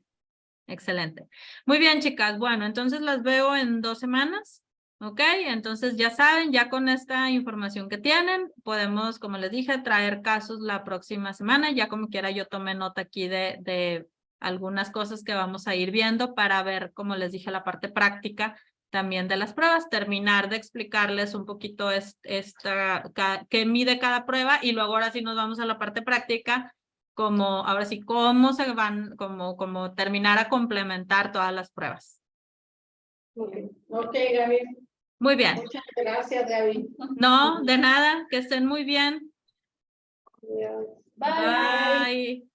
Excelente. Muy bien, chicas. Bueno, entonces las veo en 2 semanas. ¿Ok? Entonces ya saben, ya con esta información que tienen, podemos, como les dije, traer casos la próxima semana. Ya como quiera yo tomé nota aquí de algunas cosas que vamos a ir viendo para ver, como les dije, la parte práctica también de las pruebas, terminar de explicarles un poquito qué mide cada prueba y luego ahora sí nos vamos a la parte práctica ahora sí, cómo se van, como terminar a complementar todas las pruebas. Ok, Gaby. Muy bien. Muchas gracias, Gaby. No, de nada, que estén muy bien. Adiós. Bye. Bye.